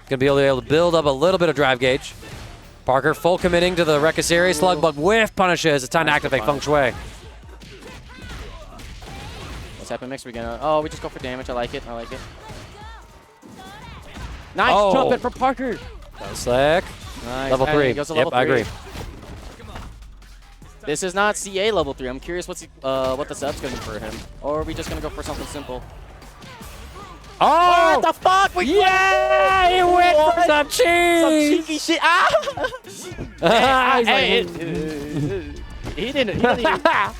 Going to be able to build up a little bit of drive gauge. Parker full committing to the Rekka series. Slugbug whiff punishes. It's time to activate Feng Shui. What's happening next? We just go for damage. I like it. Nice jump in from Parker. That was slick. Nice. Level 3. Level 3. I agree. This is not CA level 3. I'm curious what the setup's going to be for him. Or are we just going to go for something simple? Oh! What the fuck? He went for some cheese! Some cheeky shit.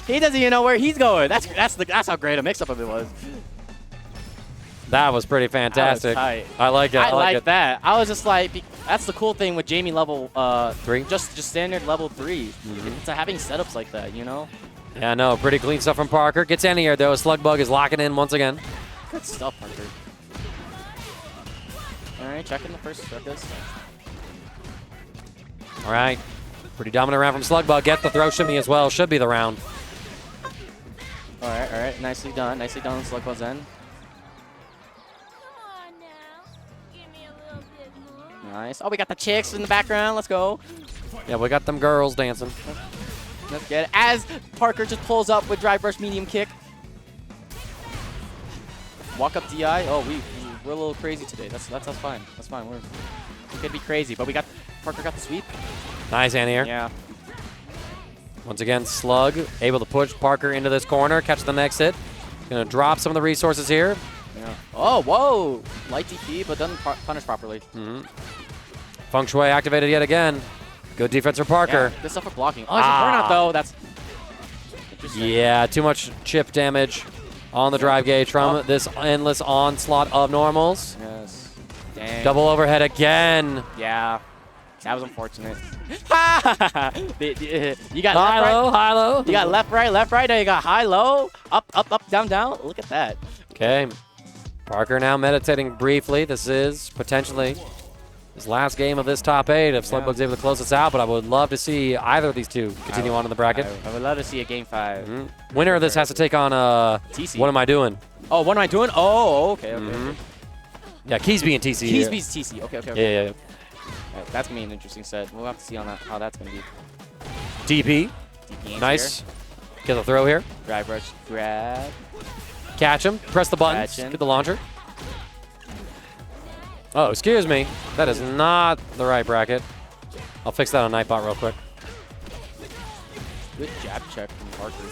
He doesn't even know where he's going. That's how great a mix-up of it was. That was pretty fantastic. That was tight. I like it. I like that. I was just like, that's the cool thing with Jamie level 3. Just standard level 3. It's having setups like that, you know. Yeah, no, pretty clean stuff from Parker. Gets anti-air though. Slugbug is locking in once again. Good stuff, Parker. All right, checking the first circus. All right, pretty dominant round from Slugbug. Gets the throw shimmy as well. Should be the round. All right. Nicely done, Slugbug's end. Nice. Oh, we got the chicks in the background. Let's go. Yeah, we got them girls dancing. Let's get it. As Parker just pulls up with drive brush medium kick. Walk up DI. Oh, we're a little crazy today. That's fine. That's fine. It could be crazy, but Parker got the sweep. Nice anti-air. Yeah. Once again, Slug able to push Parker into this corner, catch the next hit. Gonna drop some of the resources here. Yeah. Oh, whoa! Light DP, but doesn't punish properly. Feng Shui activated yet again. Good defense for Parker. Yeah, good stuff for blocking. Oh, it's a burnout though. That's interesting. Yeah, too much chip damage on the drive gauge from this endless onslaught of normals. Yes. Dang. Double overhead again. Yeah. That was unfortunate. You got High, left, low, right. high, low. You got left, right, left, right. Now you got high, low, up, down, down. Look at that. Okay. Parker now meditating briefly. This is potentially his last game of this top 8 if Slugbug's able to close this out, but I would love to see either of these two continue on in the bracket. I would love to see a game 5. Winner of this has to take on TeaSea. What Am I Doing? Oh, what am I doing? Oh, okay. Yeah, Keesby and TeaSea. Keesby's TeaSea. Okay. Yeah. Right, that's gonna be an interesting set. We'll have to see on that how that's gonna be. DP. DP Nice. Get the throw here. Drive rush, grab. Catch him. Press the buttons. Catch him. Get the launcher. Oh, excuse me. That is not the right bracket. I'll fix that on Nightbot real quick. Good jab check from Parker.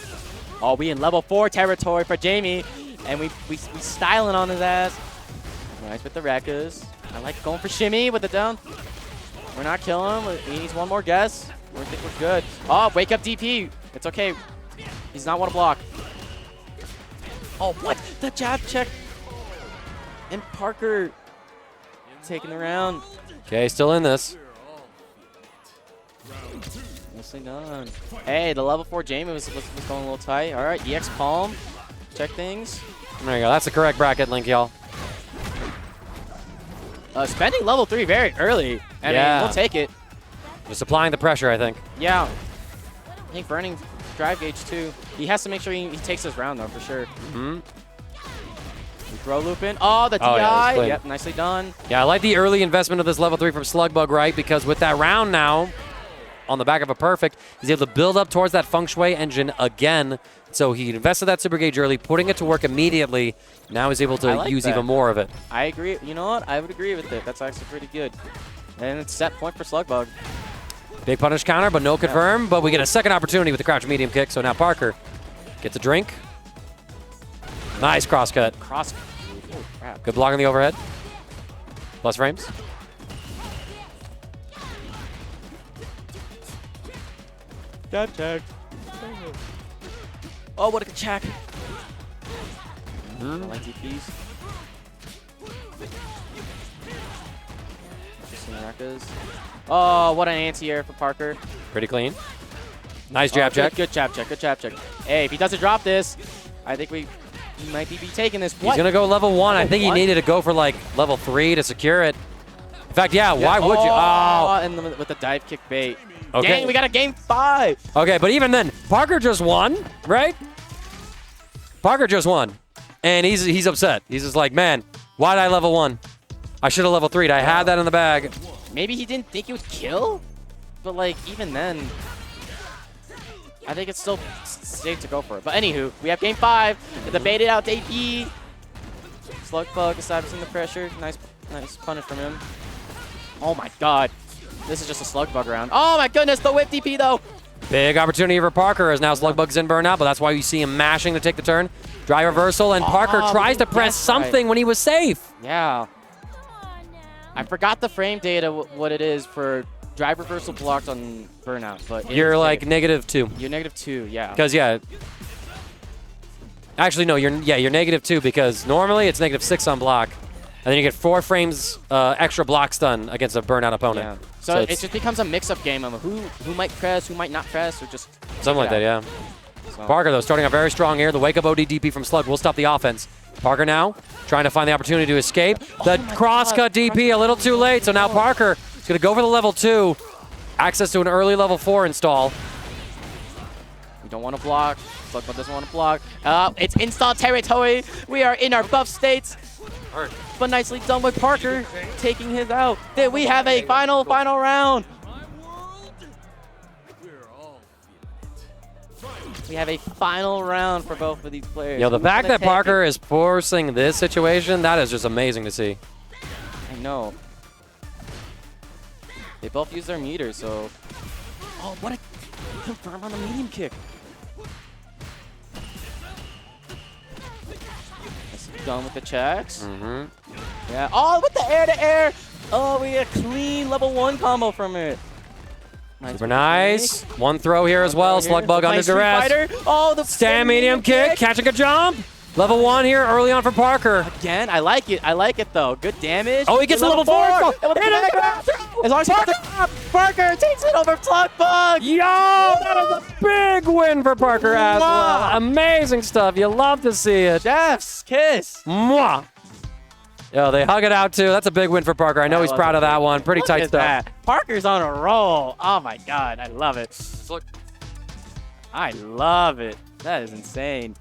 Oh, we in level 4 territory for Jamie, and we styling on his ass. Nice with the Rekkas. I like going for shimmy with the down. We're not killing him. He needs one more guess. I think we're good. Oh, wake up DP. It's okay. He's not want to block. Oh, what? The jab check. And Parker taking the round. Okay, still in this. Nicely done. Hey, the level 4 Jamie was going a little tight. All right, EX Palm. Check things. There you go. That's the correct bracket link, y'all. Spending level 3 very early. I mean, we'll take it. Just applying the pressure, I think. Yeah. I think burning drive gauge too. He has to make sure he takes this round though, for sure. We throw loop in. Oh, the DI. Yeah, yep, nicely done. Yeah, I like the early investment of this level 3 from Slugbug, right? Because with that round now, on the back of a perfect, he's able to build up towards that Feng Shui engine again. So he invested that super gauge early, putting it to work immediately. Now he's able to use even more of it. I agree. You know what? I would agree with it. That's actually pretty good. And it's set point for Slugbug. Big punish counter, but no confirm. But we get a second opportunity with the crouch medium kick. So now Parker gets a drink. Nice crosscut. Cross. Oh, crap. Good block on the overhead. Plus frames. Jab check. Oh, what a good check. Like DPs. Interesting Rekkas. Oh, what an anti-air for Parker. Pretty clean. Nice jab check. Good jab check. Good jab check. Hey, if he doesn't drop this, I think we might be taking this. He's going to go level 1. I think he needed to go for like level 3 to secure it. In fact, yeah, why would you? Oh, and with the dive kick bait. Okay. Dang, we got a game 5. Okay, but even then, Parker just won, right? Parker just won, and he's upset. He's just like, man, why did I level 1? I should have level 3'd. I had that in the bag. Maybe he didn't think he would kill, but like even then, I think it's still safe to go for it. But anywho, we have game 5. The baited out AP. Slugbug establishing the pressure. Nice punish from him. Oh my god. This is just a Slugbug round. Oh my goodness, the whip DP though. Big opportunity for Parker as now Slugbug's in burnout, but that's why you see him mashing to take the turn. Dry reversal, and Parker tries to press something when he was safe. Yeah. I forgot the frame data, what it is for drive reversal blocked on burnout, but You're like -2. You're -2, yeah. Because yeah. Actually, no, you're -2 because normally it's -6 on block. And then you get 4 frames extra block stun against a burnout opponent. Yeah. So it just becomes a mix-up game of who might press, who might not press, or just something like that, yeah. So. Parker, though, starting out very strong here. The wake-up OD DP from Slug will stop the offense. Parker now trying to find the opportunity to escape. The cross-cut DP a little too late, so now Parker is going to go for the level 2. Access to an early level 4 install. We don't want to block. Slugbug doesn't want to block. It's install territory. We are in our buff states. But nicely done with Parker taking his out. Then we have a final round. We have a final round for both of these players. Yo, the fact that Parker is forcing this situation, that is just amazing to see. I know. They both use their meter, so... Oh, what a confirm on the medium kick. Done with the checks. Yeah. Oh, with the air to air. Oh, we get a clean level 1 combo from it. Super nice. One throw here as well. Slugbug under duress. Oh, the stand medium kick. Catching a jump. Level 1 here early on for Parker. Again, I like it. I like it, though. Good damage. Oh, he gets a level 4. As long as Parker takes it over Slugbug. Yo, that is a big win for Parker as well. Amazing stuff. You love to see it. Chef's kiss. Mwah. Yo, they hug it out, too. That's a big win for Parker. I know he's proud of that one. Pretty tight stuff. Parker's on a roll. Oh, my God. I love it. I love it. That is insane.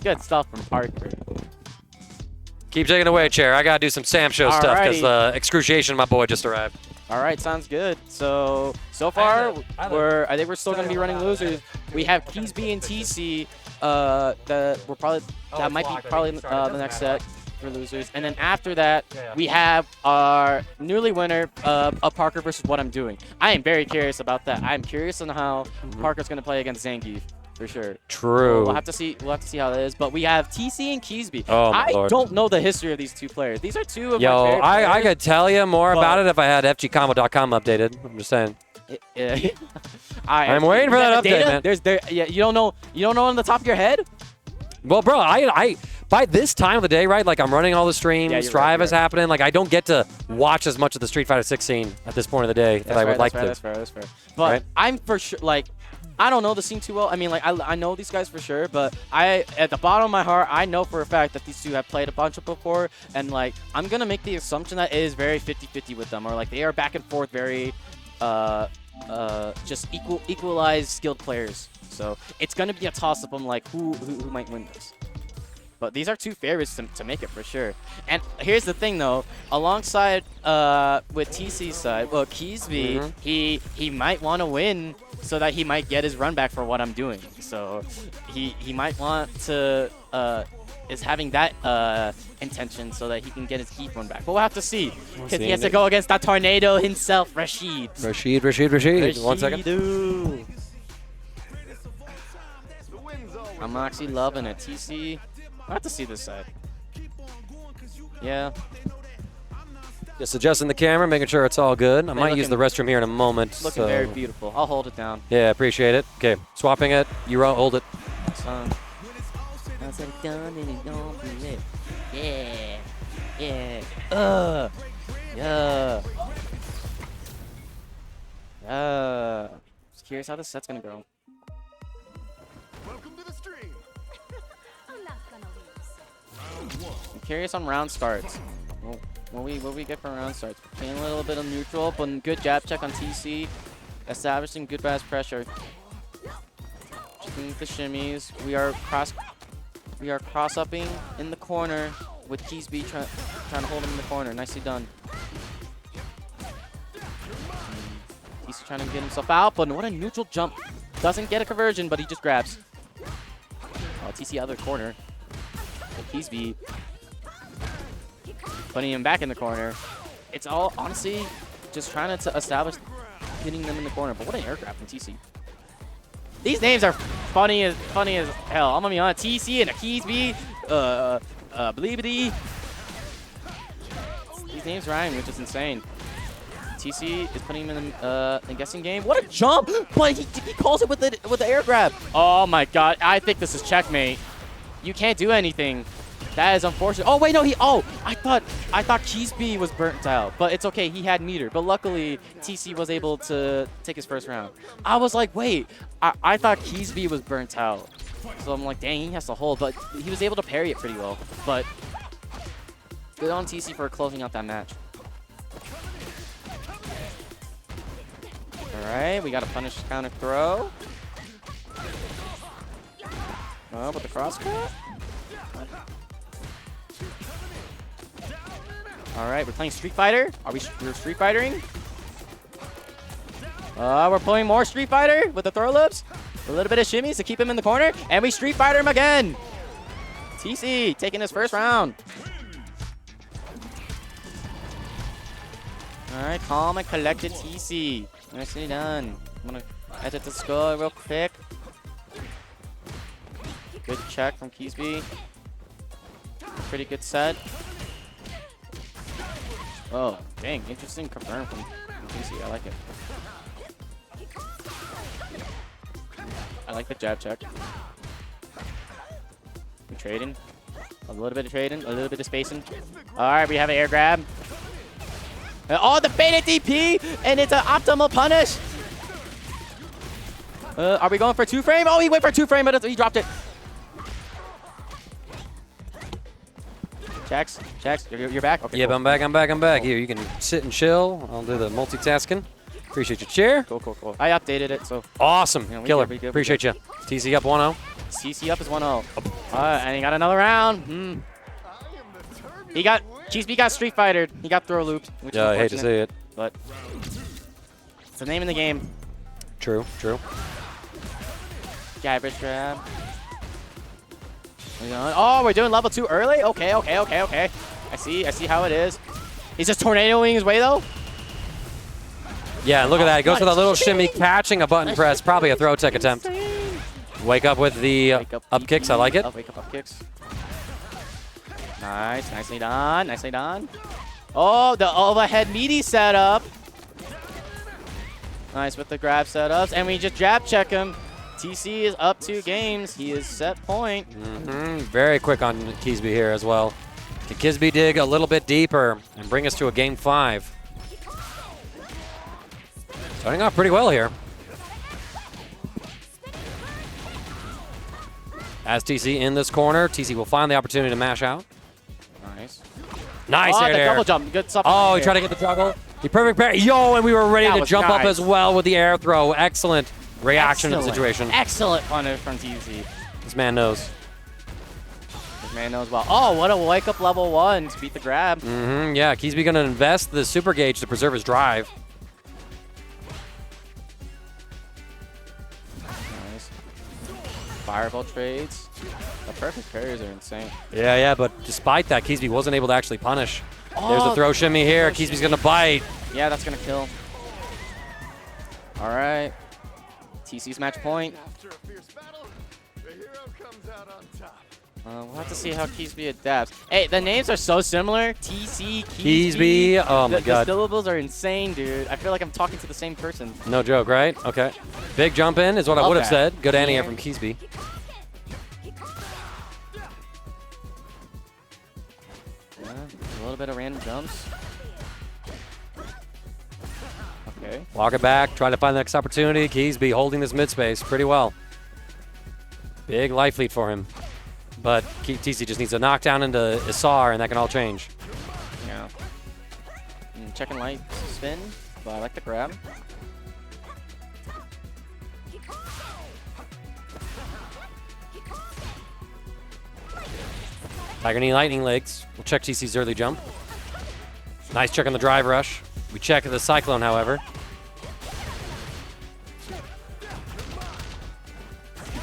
Good stuff from Parker. Keep taking away, chair. I got to do some Sam Show stuff because excruciation, my boy, just arrived. All right, sounds good. So far, I think we're still going to be running losers. We have Keesby and TeaSea. That might be the next set for losers. And then after that, we have our newly winner of Parker versus WhatAmIDoing. I am very curious about that. I'm curious on how Parker's going to play against Zangief. For sure. True. We'll have to see. We'll have to see how it is. But we have TeaSea and Keesby. Oh, I Lord. don't know the history of these two players. These are two of my favorite players. I could tell you more about it if I had FGCombo.com updated. I'm just saying. I'm waiting for that update, man. Yeah, you don't know on the top of your head. Well, bro, I by this time of the day, right? Like I'm running all the streams. Strive is happening. Like I don't get to watch as much of the Street Fighter 6 scene at this point of the day that I would like to. That's fair. But I'm for sure like. I don't know the scene too well. I mean, like, I know these guys for sure, but at the bottom of my heart, I know for a fact that these two have played a bunch of before, and, like, I'm going to make the assumption that it is very 50-50 with them, or, like, they are back and forth very, just equalized skilled players. So it's going to be a toss-up on, like, who might win this. But these are two favorites to make it for sure. And here's the thing, though. Alongside with TeaSea's side, well, Keesby, he might want to win so that he might get his run back for WhatAmIDoing. So he might want to is having that intention so that he can get his heat run back. But we'll have to see because he has to go against that tornado himself, Rashid. Rashid. 1 second. I'm actually loving it. TeaSea. I have to see this side. Yeah. Just adjusting the camera, making sure it's all good. I might use the restroom here in a moment. Looking very beautiful. I'll hold it down. Yeah, appreciate it. Okay, swapping it. You hold it. Yeah. Yeah. Yeah. Just curious how this set's gonna go. I'm curious on round starts. What we get for round starts? Playing a little bit of neutral, but good jab check on TeaSea. Establishing good fast pressure. Checking the shimmies. We are cross-upping in the corner with Keesby trying to hold him in the corner. Nicely done. TeaSea trying to get himself out, but what a neutral jump. Doesn't get a conversion, but he just grabs. TeaSea out of the corner. Keesby putting him back in the corner. It's all, honestly, just trying to establish hitting them in the corner. But what an aircraft from TeaSea. These names are funny as hell. I'm gonna be honest. TeaSea and a Keesby, Bleebity. These names rhyme, which is insane. TeaSea is putting him in the guessing game. What a jump! But he calls it with the air grab. Oh my god! I think this is checkmate. You can't do anything. That is unfortunate. Oh wait, no, I thought Keesby was burnt out, but it's okay. He had meter, but luckily TeaSea was able to take his first round. I was like, wait, I thought Keesby was burnt out, so I'm like, dang, he has to hold, but he was able to parry it pretty well. But good on TeaSea for closing out that match. All right, we got a punish counter throw. Oh, with the cross cut. All right, we're playing Street Fighter. We're Street Fightering? We're playing more Street Fighter with the throw loops. A little bit of shimmies to keep him in the corner, and we Street Fighter him again. TeaSea taking his first round. All right, calm and collected TeaSea. Nicely done. I'm gonna edit the score real quick. Good check from Keesby. Pretty good set. Oh, dang, interesting confirm from TeaSea. I like it. I like the jab check. We're trading. A little bit of trading, a little bit of spacing. All right, we have an air grab. Oh, the baited DP, and it's an optimal punish. Are we going for 2-frame? Oh, he went for 2-frame, but he dropped it. Checks. You're back? Okay, Yep, cool. I'm back. Here, you can sit and chill. I'll do the multitasking. Appreciate your chair. Cool. I updated it, so. Awesome. Yeah, Killer. we good. Appreciate you. TeaSea up 1-0. TeaSea up is 1-0. And he got another round. Keesby got Street Fightered. He got throw looped, which is Yeah, I hate to unfortunate, say it. but it's the name of the game. True. Garbage grab. Oh, we're doing level 2 early? Okay. I see how it is. He's just tornadoing his way, though. Yeah, look at that. He goes what for that a little shame. shimmy, catching a button press. Probably a throw tech attempt. Wake up with the up kicks. I like it. Wake up kicks. Nice. Nicely done. Oh, the overhead meaty setup. Nice with the grab setups. And we just jab check him. TeaSea is up 2 games. He is set point. Very quick on Keesby here as well. Can Keesby dig a little bit deeper and bring us to a game 5? Starting off pretty well here. As TeaSea in this corner, TeaSea will find the opportunity to mash out. Nice Oh, air the there. double jump. Good stuff. Oh, he tried to get the juggle. The perfect parry. Yo, and we were ready That to was jump up nice. as well with the air throw. Excellent reaction to the situation. Excellent punish from TeaSea. This man knows. This man knows well. Oh, what a wake up level 1 to beat the grab. Yeah, Keesby going to invest the super gauge to preserve his drive. Nice. Fireball trades. The perfect parries are insane. Yeah, but despite that, Keesby wasn't able to actually punish. There's the Oh, throw shimmy here. Keesby's going to bite. yeah, that's going to kill. All right. TeaSea's match point. After a fierce battle, the hero comes out on top. We'll have to see how Keesby adapts. Hey, the names are so similar. TeaSea, Keesby. Oh, my The God. syllables are insane, dude. I feel like I'm talking to the same person. No joke, right? Okay. Big jump in is what I Love would have that. said. Good anti-air Yeah. from Keesby. Yeah, a little bit of random jumps. Okay. Walk it back. Try to find the next opportunity. Keesby holding this mid space pretty well. Big life lead for him. But TeaSea just needs a knockdown into Isar, and that can all change. Yeah. Checking light spin, but I like the grab. Tiger knee lightning legs. We'll check TeaSea's early jump. Nice check on the drive rush. We check the cyclone, however.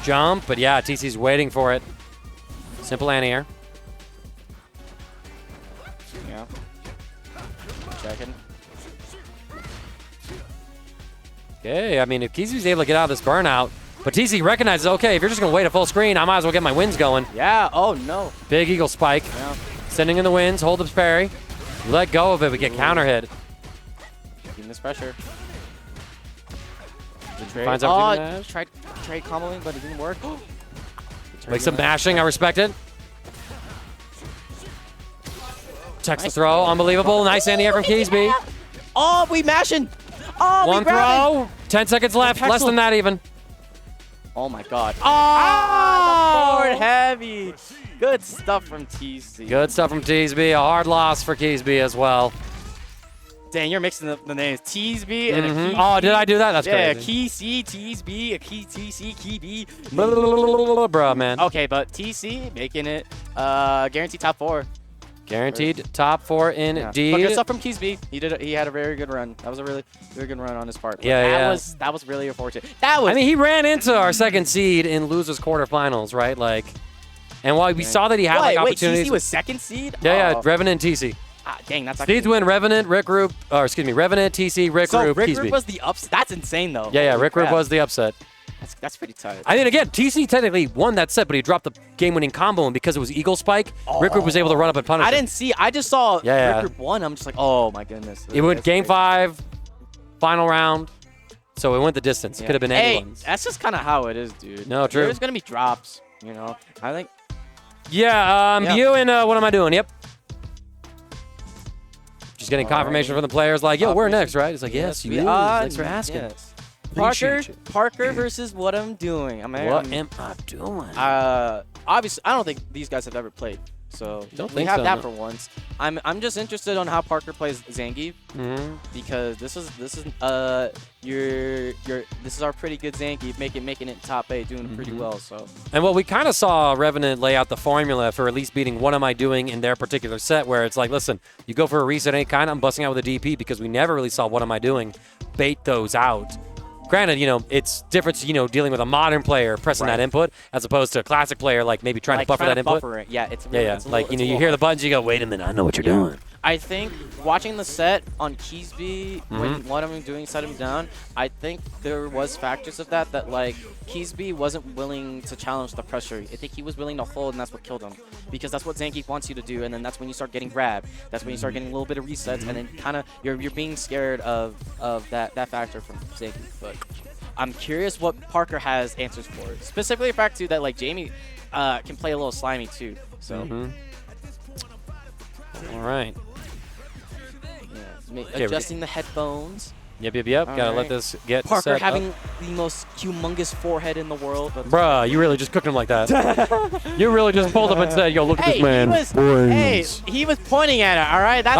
Jump, but yeah, TeaSea's waiting for it. Simple anti-air. Yeah. Checking. Okay, I mean, if Keezy's able to get out of this burnout, but TeaSea recognizes, okay, if you're just going to wait a full screen, I might as well get my wins going. Yeah. Oh, no. Big eagle spike. Yeah. Sending in the wins, hold up parry. Let go of it, we get counter hit. Keeping this pressure. Finds opportunity to mash. Tried trade comboing, but it didn't work. Like some mashing, I respect it. Checks the Nice. throw, unbelievable. Nice anti-air from Keesby. Oh, we mashing. Oh, One we grabbing. throw, 10 seconds left, less than that even. Oh my god. Oh, the forward heavy. Good stuff from TeaSea. Good stuff from Keesby. A hard loss for Keesby as well. Dang, you're mixing up the names. TeaSea and a Mhm. Keesby. Oh, did I do that? That's yeah, crazy. TeaSea, TeaSea, Keesby. Bruh, man. Okay, but TeaSea making it guaranteed top 4. Guaranteed top 4 Yeah. indeed. But good stuff from Keesby. He had a very good run. That was a really good run on his part. But Yeah, yeah. That was really unfortunate. That was. I mean, he ran into our second seed in losers quarterfinals, right? Like, and while we saw that he had like wait, opportunities. TeaSea was second seed? yeah, Oh. Revenant and TeaSea. Ah, dang, that's Steeds win Revenant, Ricroop, or excuse me, Revenant, TeaSea, Ricroop, So Keesby. Ricroop was the upset. That's insane, though. Yeah, Holy Ricroop crap. was the upset. That's pretty tight. I mean, again, TeaSea technically won that set, but he dropped the game-winning combo, and because it was Eagle Spike, Ricroop was able to run up and punish I him. didn't see. I just saw Yeah. Ricroop won. I'm just like, oh my goodness. It went That's game crazy. 5, final round, so it went the distance. It Yeah. could have been Hey, anyone's. that's just kind of how it is, dude. No, true. There's gonna be drops. You know, I think. Yeah, Yeah. you and what am I doing? Yep. Just getting confirmation from the players like, yo, we're next, right? It's like, yes, you. Thanks for asking. Yes. Appreciate you. Parker versus What I'm Doing. What am I doing? Obviously, I don't think these guys have ever played, so Don't we think have so, that no. for once. I'm just interested on how Parker plays Zangief Mhm. because this is this is our pretty good Zangief making it top 8, doing pretty well. So And well, we kind of saw Revenant lay out the formula for at least beating What Am I Doing in their particular set, where it's like, listen, you go for a reset any kind, I'm busting out with a DP because we never really saw What Am I Doing bait those out. Granted, you know, it's different, you know, dealing with a modern player pressing that input as opposed to a classic player like maybe trying to buffer that input. Buffer it. Yeah, it's Yeah. it's a Like, little- you know, it's a you little hear the hard. buttons, you go, wait a minute, I know what you're doing. I think watching the set on Keesby, when What I'm Doing set him down, I think there was factors of that like Keesby wasn't willing to challenge the pressure. I think he was willing to hold, and that's what killed him. Because that's what Zangief wants you to do, and then that's when you start getting grabbed. That's when you start getting a little bit of resets, and then kind of you're being scared of that factor from Zangief. But I'm curious what Parker has answers for. Specifically the fact too that like Jamie can play a little slimy too. So All right. yeah, Okay, adjusting the headphones. Yep. Gotta let Alright. this get Parker set having up. the most humongous forehead in the world. But Bruh, you really just cooked him like that. You really just pulled up and said, yo, look at hey, this man. he was pointing at it. All right, All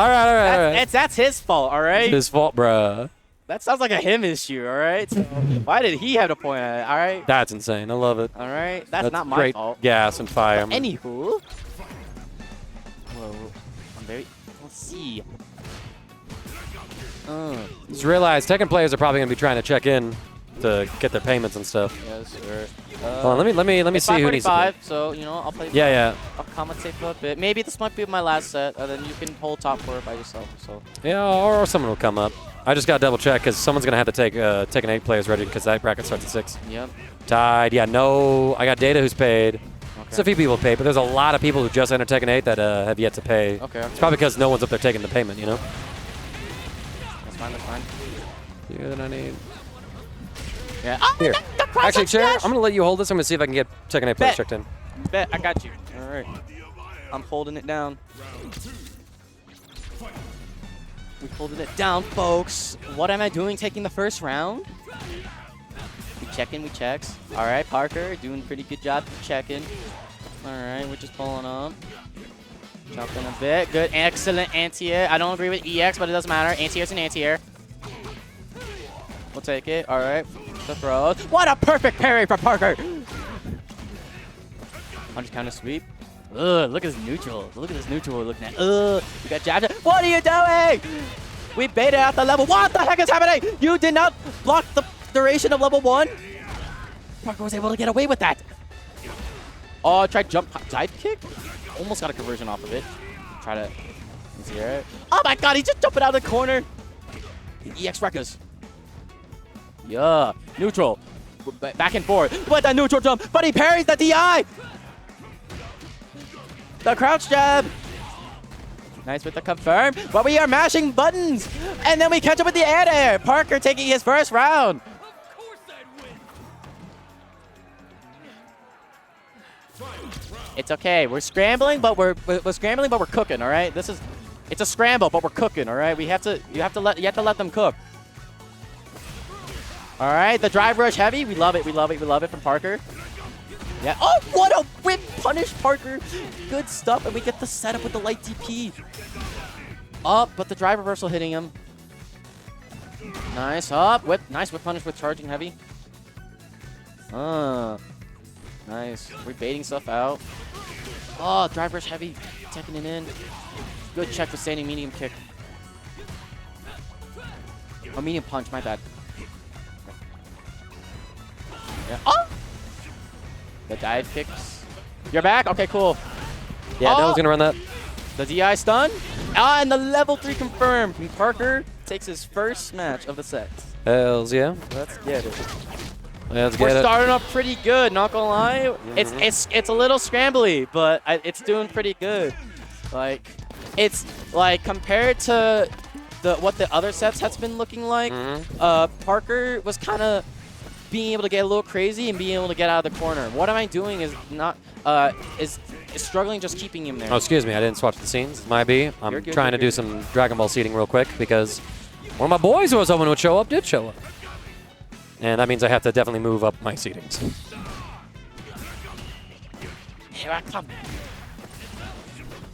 right. that's his fault. All right, It's his fault, bruh. that sounds like a him issue. All right, so why did he have to point at it? All right, That's insane. I love it. all right, that's not my great fault. gas and fire. Anywho, whoa, I'm very. Let's see. Just realize Tekken players are probably gonna be trying to check in to get their payments and stuff. Yes, sir. Hold on, let me It's see who needs to play. 5:45, so you know I'll play. Yeah. I'll commentate for a bit. Maybe this might be my last set, and then you can hold top 4 by yourself. So Yeah, or someone will come up. I just got to double check because someone's gonna have to take Tekken 8 players ready because that bracket starts at 6. yep. Tied. Yeah, no. I got Data who's paid. There's a Okay. few people paid, but there's a lot of people who just entered Tekken 8 that have yet to pay. Okay. It's probably because no one's up there taking the payment, you know? That's fine. That's fine. Here that I need. Yeah. Oh, Here. the cross Actually, up Chair, smash! I'm going to let you hold this. I'm going to see if I can get Tekken 8 players Bet. checked in. Bet, I got you. All right. I'm holding it down. We're holding it down, folks. What am I doing taking the first round? We checking, we checks. All right, Parker, doing a pretty good job checking. All right, we're just pulling up. Jumping a bit. Good, excellent anti-air. I don't agree with EX, but it doesn't matter. Anti-air's an anti-air. We'll take it. All right, the throws. What a perfect parry from Parker. Punch counter sweep. Ugh, look at this neutral. Look at this neutral we're looking at. Ugh, we got jab. What are you doing? We baited out the level. What the heck is happening? You did not block the duration of level 1? Parker was able to get away with that. Oh, tried jump dive kick. Almost got a conversion off of it. Try to zero it. Oh my god, he's just jumping out of the corner. EX Wreckers. Yeah, neutral. Back and forth with a neutral jump, but he parries the DI. The crouch jab. Nice with the confirm, but we are mashing buttons, and then we catch up with the air. Parker taking his first round. It's okay. We're scrambling, but we're scrambling, but we're cooking. All right. It's a scramble, but we're cooking. All right. You have to let them cook. All right. The drive rush heavy. We love it. We love it. We love it from Parker. Yeah. Oh, what a whip punish, Parker. Good stuff, and we get the setup with the light DP. Up, but the drive reversal hitting him. Nice up whip. Nice whip punish with charging heavy. Nice. We're baiting stuff out. Oh, drive rush heavy. Taking it in. Good check with standing medium kick. Oh, medium punch. My bad. Yeah. Oh! The dive kicks. You're back? Okay, cool. Yeah, no Oh! one's going to run that. The DI stun. Ah, and the level 3 confirmed. And Parker takes his first match of the set. Hells yeah. Let's get it. Let's We're get it. starting off pretty good, not gonna lie. It's a little scrambly, but it's doing pretty good. Like, it's like compared to what the other sets has been looking like. Parker was kind of being able to get a little crazy and being able to get out of the corner. What am I doing is not is struggling just keeping him there. Oh, excuse me, I didn't swatch the scenes. My B. I'm You're good, trying you're to do good. some Dragon Ball seeding real quick because one of my boys who I was hoping would show up did show up. And that means I have to definitely move up my seedings. Here I come.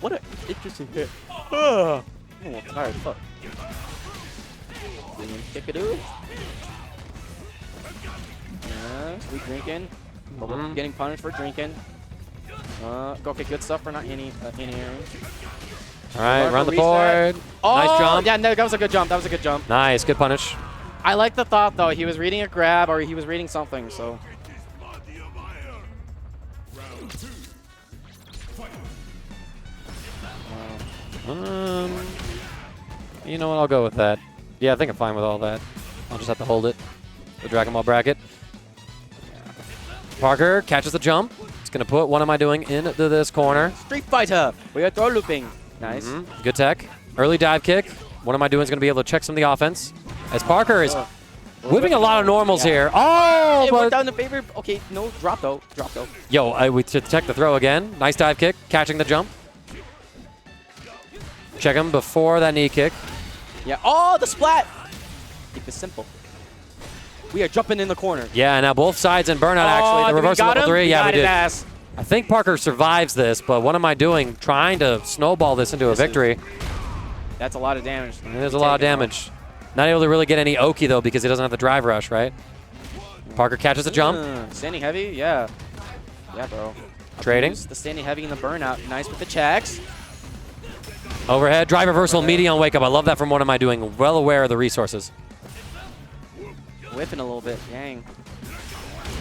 What an interesting hit. Oh, I'm tired. Fuck. Kickadoo. Yeah, we drinking. Getting punished for drinking. Okay, good stuff for not any airing. All right, run the Reset. board. Oh, Nice jump. yeah, no, that was a good jump. That was a good jump. Nice, good punish. I like the thought, though. He was reading a grab or he was reading something, so. You know what? I'll go with that. Yeah, I think I'm fine with all that. I'll just have to hold it. The Dragon Ball bracket. Parker catches the jump. It's going to put What Am I Doing into this corner. Street Fighter. We are throw looping. Nice. Good tech. Early dive kick. What Am I Doing is going to be able to check some of the offense. As Parker is whipping a lot of normals here. Oh, It but worked out in the favor. Okay, no, drop though. Drop though. yo, we check the throw again. Nice dive kick. Catching the jump. Check him before that knee kick. Yeah. Oh, the splat. Keep it simple. We are jumping in the corner. Yeah, now both sides in burnout, actually. The did we reversal got level him? 3. Yeah, we got his did. ass. I think Parker survives this, but what am I doing? Trying to snowball this into a victory. That's a lot of damage. It is a lot of damage. Not able to really get any Oki, though, because he doesn't have the drive rush, right? Parker catches the jump. Standing heavy, yeah. Yeah, bro. Trading. The standing heavy in the burnout. Nice with the checks. Overhead, drive reversal, immediate on wake up. I love that from What Am I Doing? Well aware of the resources. Whipping a little bit. Dang.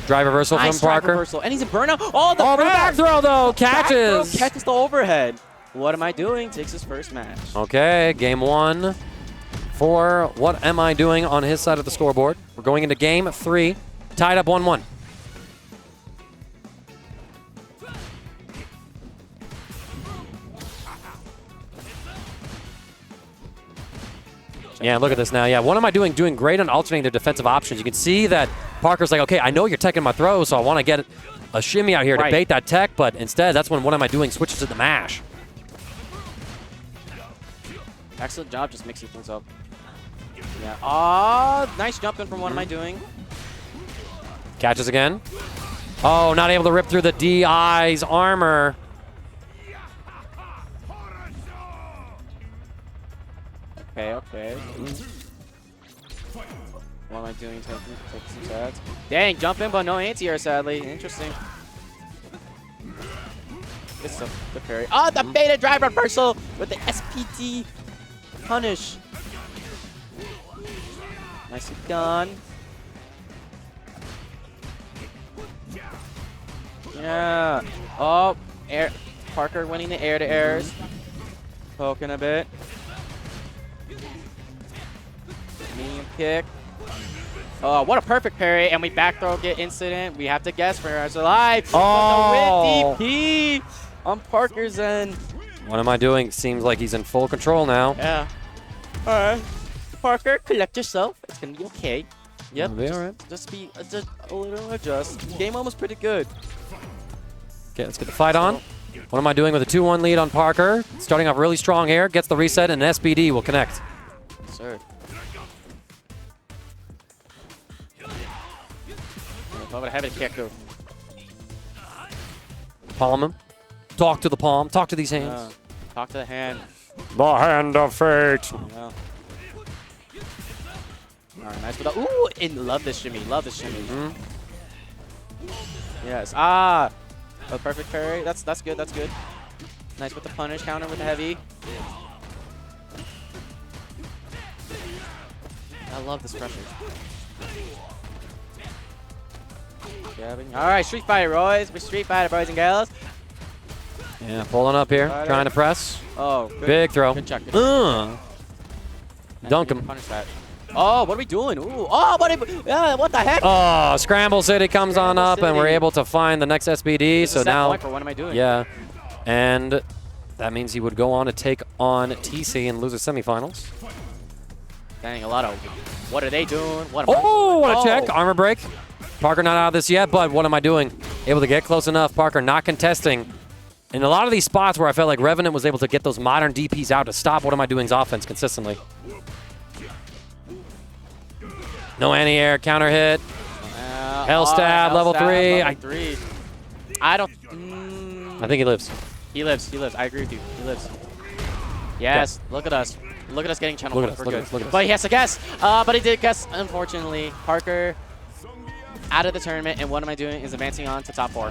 Drive reversal Nice from drive Parker. reversal. And he's in burnout. Oh, the Oh, the back throw, though. Back throw Catches. catches the overhead. What Am I Doing? Takes his first match. Okay, game 1 for What Am I Doing on his side of the scoreboard. We're going into game 3, tied up 1-1. Yeah, look at this now. Yeah, What Am I Doing? Doing great on alternating the defensive options. You can see that Parker's like, okay, I know you're teching my throw, so I want to get a shimmy out here to bait that tech, but instead, that's when What Am I Doing switches to the mash. Excellent job just mixing things up. Yeah. Oh, nice jumping from What Am I Doing? Catches again. Oh, not able to rip through the DI's armor. Okay. What am I doing? Taking some sets. Dang, jumping, but no anti-air, sadly. Interesting. This is a good parry. Oh, the beta drive reversal with the SPT punish. Nicely done. Yeah. Oh, air. Parker winning the air-to-airs. Poking a bit. Medium kick. Oh, what a perfect parry. And we back throw, get incident. We have to guess for us alive. Oh. With DP on Parker's end. What Am I Doing? Seems like he's in full control now. Yeah. All right. Parker, collect yourself. It's going to be okay. Yep. It'll be all right. Just a little adjust. Game one was pretty good. Okay, let's get the fight on. What Am I Doing with a 2-1 lead on Parker? Starting off really strong here. Gets the reset, and SPD will connect. Yes, sir. How about having a kick though? Palm him. Talk to the palm. Talk to these hands. Talk to the hand. The hand of fate. Yeah. All right, nice with the ooh, and love this shimmy. Love this shimmy. Yes. Ah, a perfect parry. That's good. That's good. Nice with the punish counter with the heavy. I love this pressure. Jabbing. All right, Street Fighter, boys. We're Street Fighter, boys and girls. Yeah, pulling up here, Glider. trying to press. Oh, good. Big throw. Good check. Good Dunk check. him. Punish that. Oh, what are we doing? Ooh. Oh, what the heck? Oh, Scramble City comes on Scramble up, and we're City. able to find the next SBD. This is So a set now, point for what am I doing? yeah, and that means he would go on to take on TeaSea and lose the semifinals. Dang, a lot of. What are they doing? What am I Oh, doing? what a check. Armor break. Parker not out of this yet, but what am I doing? Able to get close enough. Parker not contesting. In a lot of these spots where I felt like Revenant was able to get those modern DPs out to stop What Am I Doing's offense consistently. No anti-air, counter hit. Hell stab, level 3. Level 3. I don't. I think he lives. He lives. He lives. I agree with you. He lives. Yes. Look at us. Look at us getting channel Look at points. us, We're look at good. us, look at us. But he has to guess. But he did guess, unfortunately. Parker out of the tournament, and What Am I Doing is advancing on to top 4.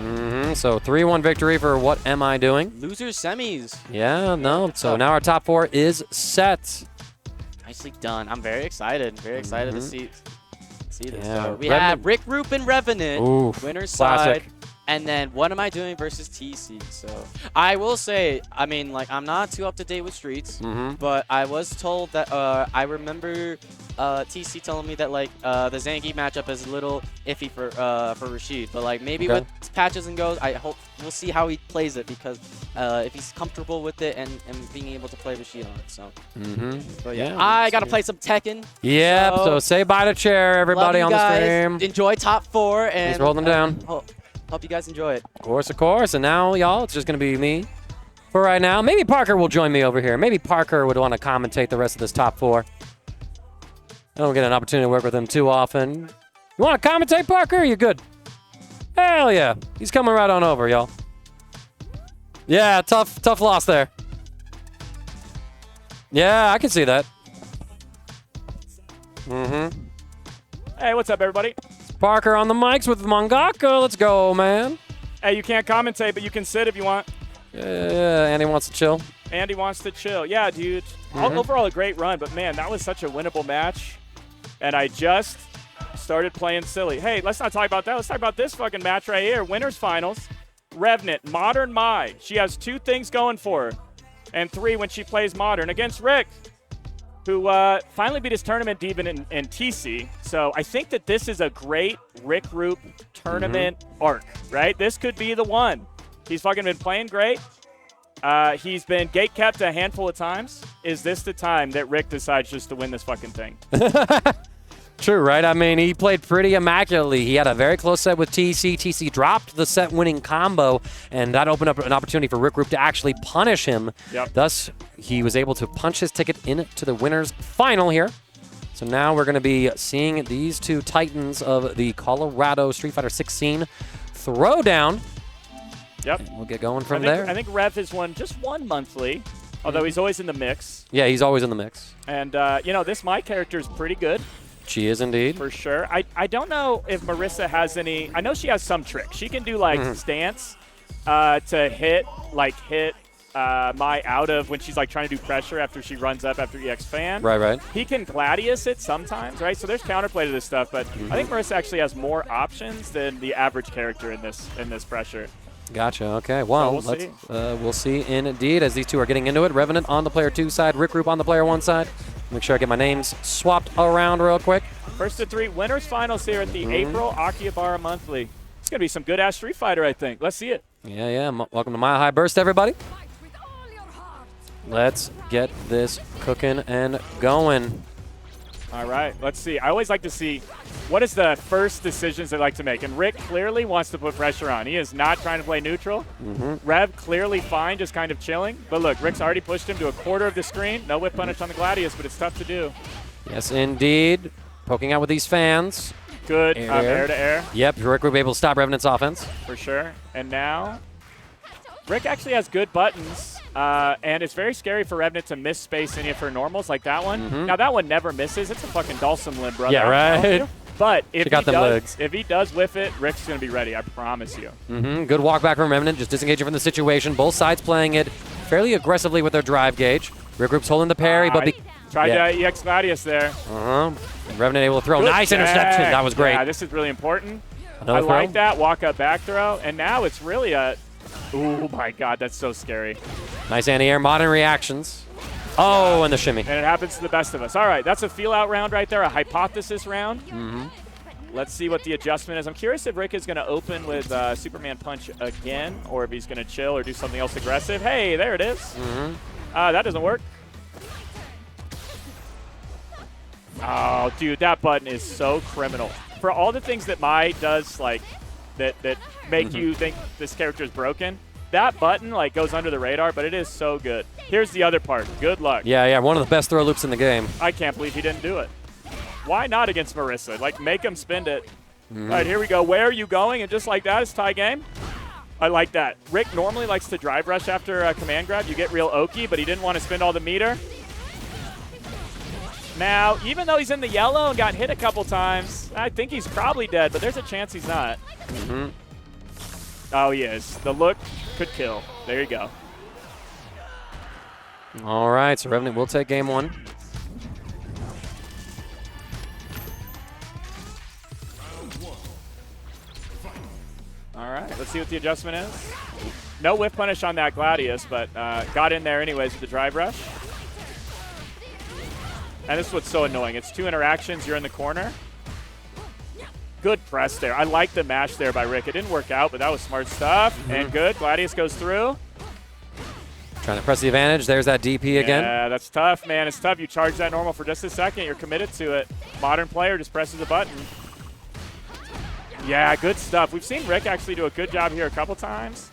So 3-1 victory for What Am I Doing? Losers semis. Yeah, no. So now our top 4 is set. Nicely done. I'm very excited. Very excited to see this. Yeah, So we Revenant- have Ricroop and Revenant, Oof, winner's classic. side. And then What Am I Doing versus TeaSea. So I will say, I mean, like, I'm not too up to date with Streets, but I was told that I remember TeaSea telling me that, like, the Zangief matchup is a little iffy for Rashid. But, like, maybe with patches and goes, I hope we'll see how he plays it, because if he's comfortable with it and being able to play Rashid on it. So, but yeah, I got to play some Tekken. Yep, so say bye to Chair, everybody Love on you the guys. stream. Enjoy top 4. And He's rolling down. Hope you guys enjoy it. Of course. And now, y'all, it's just going to be me for right now. Maybe Parker will join me over here. Maybe Parker would want to commentate the rest of this top 4. I don't get an opportunity to work with him too often. You want to commentate, Parker? You're good. Hell yeah. He's coming right on over, y'all. Yeah, tough loss there. Yeah, I can see that. Hey, what's up, everybody? Parker on the mics with Mangaka. Let's go, man. Hey, you can't commentate, but you can sit if you want. Yeah, Andy wants to chill. Andy wants to chill. Yeah, dude. Overall, a great run, but man, that was such a winnable match. And I just started playing silly. Hey, let's not talk about that. Let's talk about this fucking match right here. Winners finals. Revenant, Modern Mai. She has 2 things going for her. And 3 when she plays Modern against Rick, who finally beat his tournament demon in TeaSea. So I think that this is a great Ricroop tournament arc, right? This could be the one. He's fucking been playing great. He's been gate-kept a handful of times. Is this the time that Rick decides just to win this fucking thing? True, right? I mean, he played pretty immaculately. He had a very close set with TeaSea. TeaSea dropped the set-winning combo, and that opened up an opportunity for Ricroop to actually punish him. Yep. Thus, he was able to punch his ticket into the winner's final here. So now we're going to be seeing these 2 titans of the Colorado Street Fighter 16 throwdown. Yep. And we'll get going from there. I think Rev has won just 1 monthly, although he's always in the mix. Yeah, he's always in the mix. And, you know, this Mai character is pretty good. She is indeed. For sure. I don't know if Marissa has any. I know she has some tricks. She can do like stance to hit Mai out of when she's like trying to do pressure after she runs up after EX fan. Right. He can Gladius it sometimes, right? So there's counterplay to this stuff, but I think Marissa actually has more options than the average character in this pressure. Gotcha. Okay. Well, we'll see indeed as these 2 are getting into it. Revenant on the player 2 side, Ricroop on the player 1 side. Make sure I get my names swapped around real quick. First to 3 winners finals here at the April Akihabara Monthly. It's gonna be some good ass Street Fighter, I think. Let's see it. Yeah. Welcome to Mile High Burst, everybody. Let's get this cooking and going. All right, let's see. I always like to see what is the first decisions they like to make. And Rick clearly wants to put pressure on. He is not trying to play neutral. Rev clearly fine, just kind of chilling. But look, Rick's already pushed him to a quarter of the screen. No whip punish on the Gladius, but it's tough to do. Yes, indeed. Poking out with these fans. Good Air. air to air. Yep, Ricroop able to stop Revenant's offense. For sure. And now Rick actually has good buttons. And it's very scary for Revenant to miss space any of her normals like that one. Now, that one never misses. It's a fucking Dulcim limb, brother. Yeah, right. But if She he does whiff it, Rick's going to be ready. I promise you. Good walk back from Revenant, just disengaging from the situation. Both sides playing it fairly aggressively with their drive gauge. Ricroop's holding the parry, but... Tried to EX Gladius there. Revenant able to throw. Good nice interception. That was great. Yeah, this is really important. Another I throw. like that walk-up back throw. And now it's really a Oh my God, that's so scary. Nice anti-air, modern reactions. Oh, and the shimmy. And it happens to the best of us. All right, that's a feel-out round right there, a hypothesis round. Let's see what the adjustment is. I'm curious if Rick is going to open with Superman Punch again, or if he's going to chill or do something else aggressive. Hey, there it is. That doesn't work. Oh, dude, that button is so criminal. For all the things that Mai does, like, that make you think this character is broken, that button, like, goes under the radar, but it is so good. Here's the other part. Good luck. Yeah, one of the best throw loops in the game. I can't believe he didn't do it. Why not against Marissa? Like, make him spend it. All right, here we go. Where are you going? And just like that, it's tie game. I like that. Rick normally likes to drive rush after a command grab. You get real oaky, but he didn't want to spend all the meter. Now, even though he's in the yellow and got hit a couple times, I think he's probably dead, but there's a chance he's not. Oh, he is. The look could kill. There you go. All right, so Revenant will take game 1. All right, let's see what the adjustment is. No whiff punish on that Gladius, but got in there anyways with the drive rush. And this is what's so annoying. It's 2 interactions. You're in the corner. Good press there. I like the mash there by Rick. It didn't work out, but that was smart stuff. And good. Gladius goes through. Trying to press the advantage. There's that DP again. Yeah, that's tough, man. It's tough. You charge that normal for just a second. You're committed to it. Modern player just presses a button. Yeah, good stuff. We've seen Rick actually do a good job here a couple times.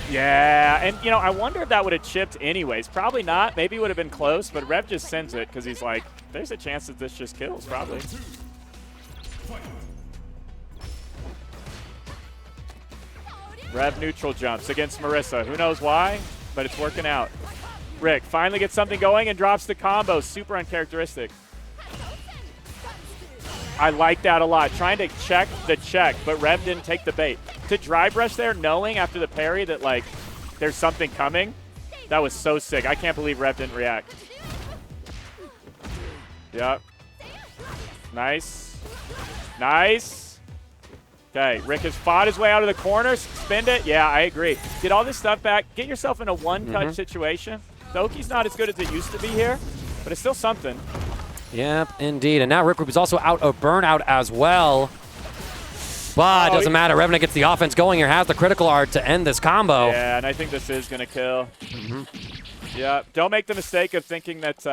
Yeah, and, you know, I wonder if that would have chipped anyways. Probably not. Maybe it would have been close, but Rev just sends it because he's like, there's a chance that this just kills, probably. Rev neutral jumps against Marissa. Who knows why, but it's working out. Rick finally gets something going and drops the combo. Super uncharacteristic. I like that a lot. Trying to check the check, but Rev didn't take the bait. To drive rush there, knowing after the parry that, like, there's something coming, that was so sick. I can't believe Rev didn't react. Yep. Nice. Nice. Okay, Rick has fought his way out of the corner. Spin it. Yeah, I agree. Get all this stuff back. Get yourself in a one-touch situation. The Oki's not as good as it used to be here, but it's still something. Yep, indeed. And now Ricroop is also out of burnout as well. But it doesn't matter. Revenant gets the offense going here, has the critical art to end this combo. Yeah, and I think this is going to kill. Yeah, don't make the mistake of thinking that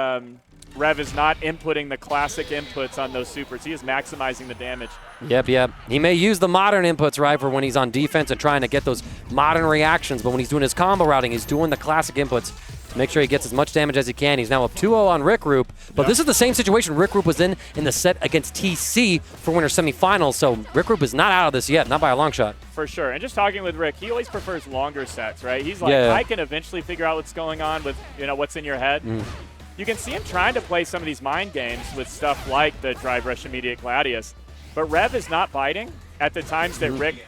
Rev is not inputting the classic inputs on those supers. He is maximizing the damage. Yep. He may use the modern inputs, right, for when he's on defense and trying to get those modern reactions, but when he's doing his combo routing, he's doing the classic inputs to make sure he gets as much damage as he can. He's now up 2-0 on Ricroop, but this is the same situation Ricroop was in the set against TeaSea for winter semifinals, so Ricroop is not out of this yet, not by a long shot. For sure. And just talking with Rick, he always prefers longer sets, right? He's like, I can eventually figure out what's going on with, you know, what's in your head. You can see him trying to play some of these mind games with stuff like the drive rush immediate Gladius. But Rev is not biting at the times that Rick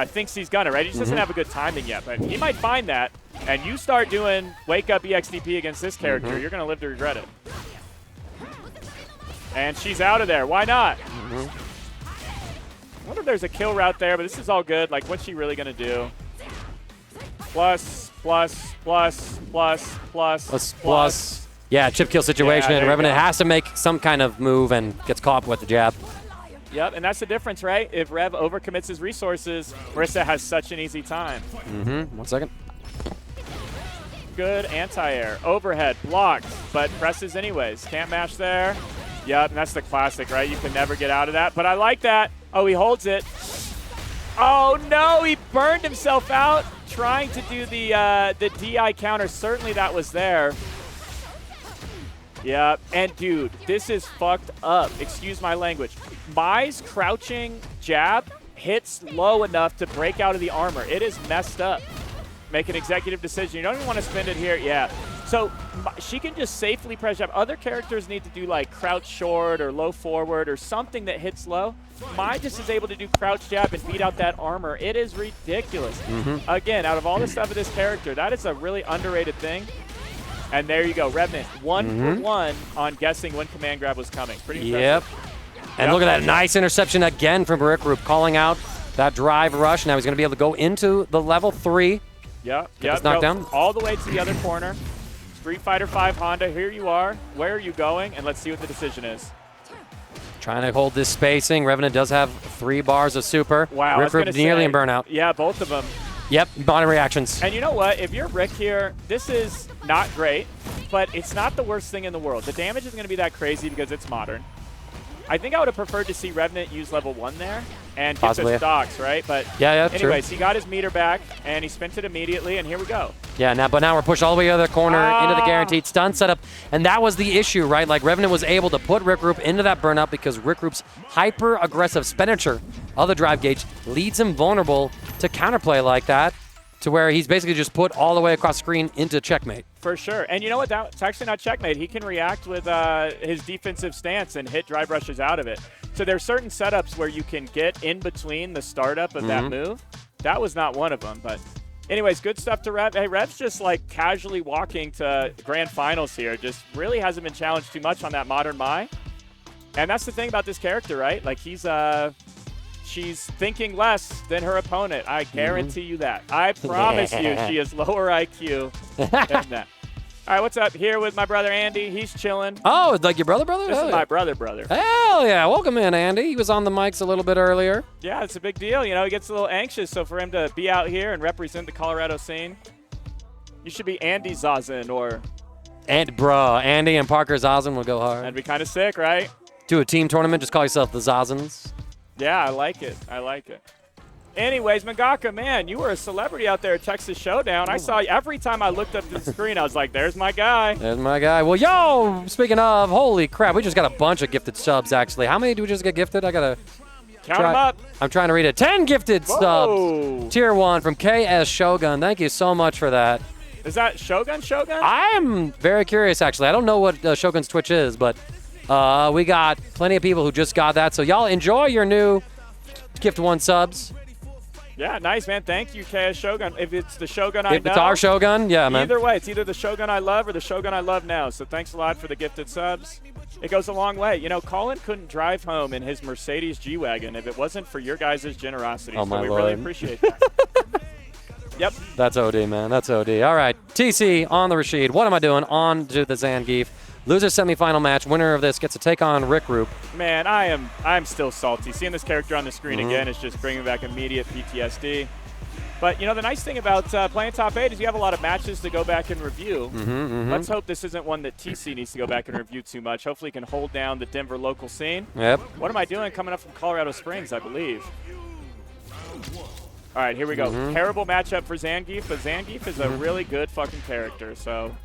thinks he's gonna, right? He just doesn't have a good timing yet, but he might find that. And you start doing wake up EXDP against this character, you're gonna live to regret it. And she's out of there. Why not? I wonder if there's a kill route there, but this is all good. Like, what's she really gonna do? Plus. Yeah, chip kill situation. Yeah, Revenant has to make some kind of move and gets caught with the jab. Yep, and that's the difference, right? If Rev overcommits his resources, Marissa has such an easy time. 1 second. Good anti-air. Overhead, blocked, but presses anyways. Can't mash there. Yep, and that's the classic, right? You can never get out of that, but I like that. Oh, he holds it. Oh, no, he burned himself out trying to do the DI counter. Certainly that was there. Yeah, and dude, this is fucked up. Excuse my language. Mai's crouching jab hits low enough to break out of the armor. It is messed up. Make an executive decision. You don't even want to spend it here. Yeah. So she can just safely press jab. Other characters need to do like crouch short or low forward or something that hits low. Mai just is able to do crouch jab and beat out that armor. It is ridiculous. Again, out of all the stuff of this character, that is a really underrated thing. And there you go, Revenant, 1 for 1 on guessing when command grab was coming. Pretty impressive. And look at that nice interception again from Ricroop, calling out that drive rush. Now he's going to be able to go into the level 3. Yep. this knockdown. All the way to the other corner. Street Fighter 5 Honda, here you are. Where are you going? And let's see what the decision is. Trying to hold this spacing. Revenant does have 3 bars of super. Wow. I was Ricroop gonna nearly say, in burnout. Yeah, both of them. Yep, bottom reactions. And you know what? If you're Rick here, this is not great, but it's not the worst thing in the world. The damage isn't going to be that crazy because it's modern. I think I would have preferred to see Revenant use level 1 there and get Possibly. the stocks, right? But Yeah, anyways, true. he got his meter back, and he spent it immediately, and here we go. Yeah, but now we're pushed all the way to the other corner into the guaranteed stun setup. And that was the issue, right? Like, Revenant was able to put Ricroop into that burnout because Rickroop's hyper-aggressive expenditure of the drive gauge leads him vulnerable to counterplay like that, to where he's basically just put all the way across the screen into checkmate. For sure. And you know what? That's actually not checkmate. He can react with his defensive stance and hit drive rushes out of it. So there's certain setups where you can get in between the startup of that move. That was not one of them. But anyways, good stuff to Rev. Hey, Rev's just like casually walking to grand finals here. Just really hasn't been challenged too much on that modern Mai. And that's the thing about this character, right? Like she's thinking less than her opponent. I guarantee you that. I promise you she is lower IQ than that. All right, what's up? Here with my brother Andy. He's chilling. Oh, like your brother? This is my brother. Hell yeah. Welcome in, Andy. He was on the mics a little bit earlier. Yeah, it's a big deal. You know, he gets a little anxious, so for him to be out here and represent the Colorado scene, you should be Andy Zazen, or... And, bruh, Andy and Parker Zazen will go hard. That'd be kind of sick, right? Do a team tournament. Just call yourself the Zazens. Yeah, I like it. I like it. Anyways, Mangaka, man, you were a celebrity out there at Texas Showdown. I saw you every time I looked up at the screen. I was like, there's my guy. There's my guy. Well, yo, speaking of, holy crap, we just got a bunch of gifted subs, actually. How many do we just get gifted? I got to Count them up. I'm trying to read it. 10 gifted Whoa. subs. Tier 1 from KS Shogun. Thank you so much for that. Is that Shogun? I am very curious, actually. I don't know what Shogun's Twitch is, but we got plenty of people who just got that. So y'all enjoy your new Gift 1 subs. Yeah, nice, man. Thank you, KS Shogun. If it's the Shogun I know. If it's our Shogun, yeah, man. Either way, it's either the Shogun I love or the Shogun I love now. So thanks a lot for the gifted subs. It goes a long way. You know, Colin couldn't drive home in his Mercedes G-Wagon if it wasn't for your guys' generosity. Oh, so my we Lord. really appreciate that. Yep. That's OD, man. That's OD. All right. TeaSea on the Rashid. What am I doing? On to the Zangief. Loser semifinal match. Winner of this gets to take on Ricroop. Man, I'm still salty. Seeing this character on the screen again is just bringing back immediate PTSD. But, you know, the nice thing about playing top 8 is you have a lot of matches to go back and review. Let's hope this isn't one that TeaSea needs to go back and review too much. Hopefully he can hold down the Denver local scene. Yep. What am I doing coming up from Colorado Springs, I believe? All right, here we go. Terrible matchup for Zangief, but Zangief is a really good fucking character, so...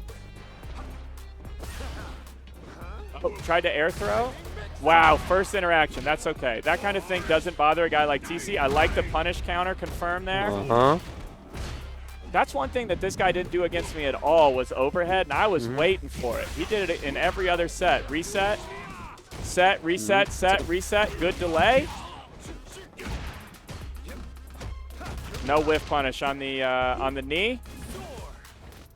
Oh, tried to air throw? Wow, first interaction. That's okay. That kind of thing doesn't bother a guy like TeaSea. I like the punish counter confirm there. That's one thing that this guy didn't do against me at all was overhead, and I was waiting for it. He did it in every other set. Reset, set, reset, set, reset. Good delay. No whiff punish on the knee.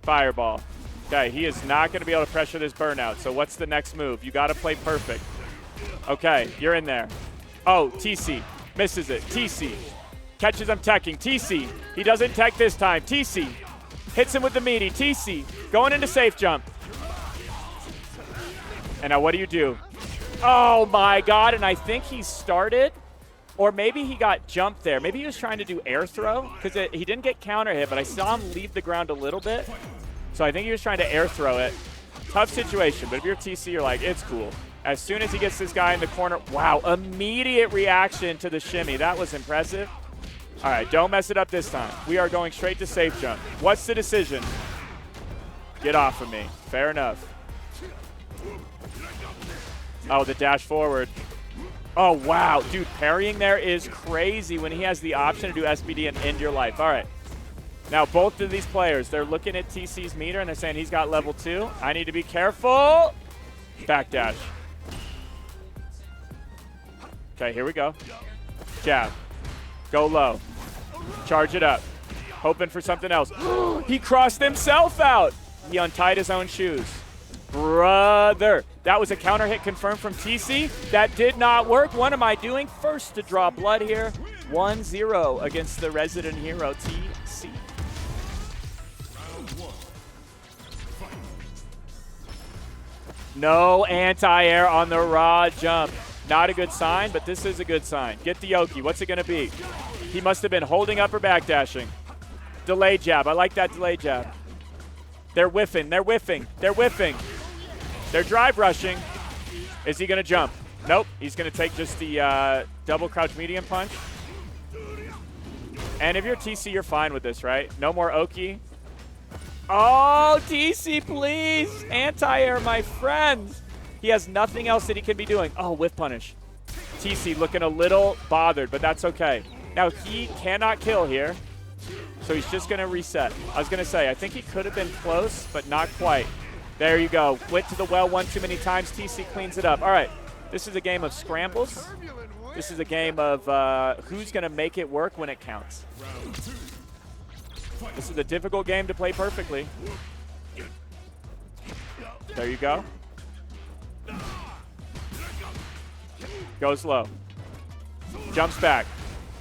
Fireball. Okay, he is not going to be able to pressure this burnout. So what's the next move? You got to play perfect. Okay, you're in there. Oh, TeaSea misses it. TeaSea catches him teching. TeaSea, he doesn't tech this time. TeaSea hits him with the meaty. TeaSea going into safe jump. And now what do? Oh my God! And I think he started, or maybe he got jumped there. Maybe he was trying to do air throw because he didn't get counter hit, but I saw him leave the ground a little bit. So I think he was trying to air throw it. Tough situation, but if you're TeaSea, you're like, it's cool. As soon as he gets this guy in the corner, wow, immediate reaction to the shimmy. That was impressive. All right, don't mess it up this time. We are going straight to safe jump. What's the decision? Get off of me. Fair enough. Oh, the dash forward. Oh, wow. Dude, parrying there is crazy when he has the option to do SBD and end your life. All right. Now, both of these players, they're looking at TeaSea's meter, and they're saying he's got level 2. I need to be careful. Backdash. Okay, here we go. Jab. Go low. Charge it up. Hoping for something else. He crossed himself out. He untied his own shoes. Brother. That was a counter hit confirmed from TeaSea. That did not work. What am I doing? First to draw blood here. 1-0 against the resident hero, TeaSea. No anti-air on the raw jump. Not a good sign, but this is a good sign. Get the Yoki. What's it going to be? He must have been holding up or backdashing. Delay jab. I like that delay jab. They're whiffing. They're whiffing. They're whiffing. They're drive rushing. Is he going to jump? Nope. He's going to take just the double crouch medium punch. And if you're TeaSea, you're fine with this, right? No more Oki. Oh, TeaSea, please. Anti-air, my friends. He has nothing else that he can be doing. Oh, whiff punish. TeaSea looking a little bothered, but that's okay. Now, he cannot kill here, so he's just going to reset. I was going to say, I think he could have been close, but not quite. There you go. Went to the well one too many times. TeaSea cleans it up. All right, this is a game of scrambles. This is a game of who's going to make it work when it counts. This is a difficult game to play perfectly. There you go. Goes low. Jumps back.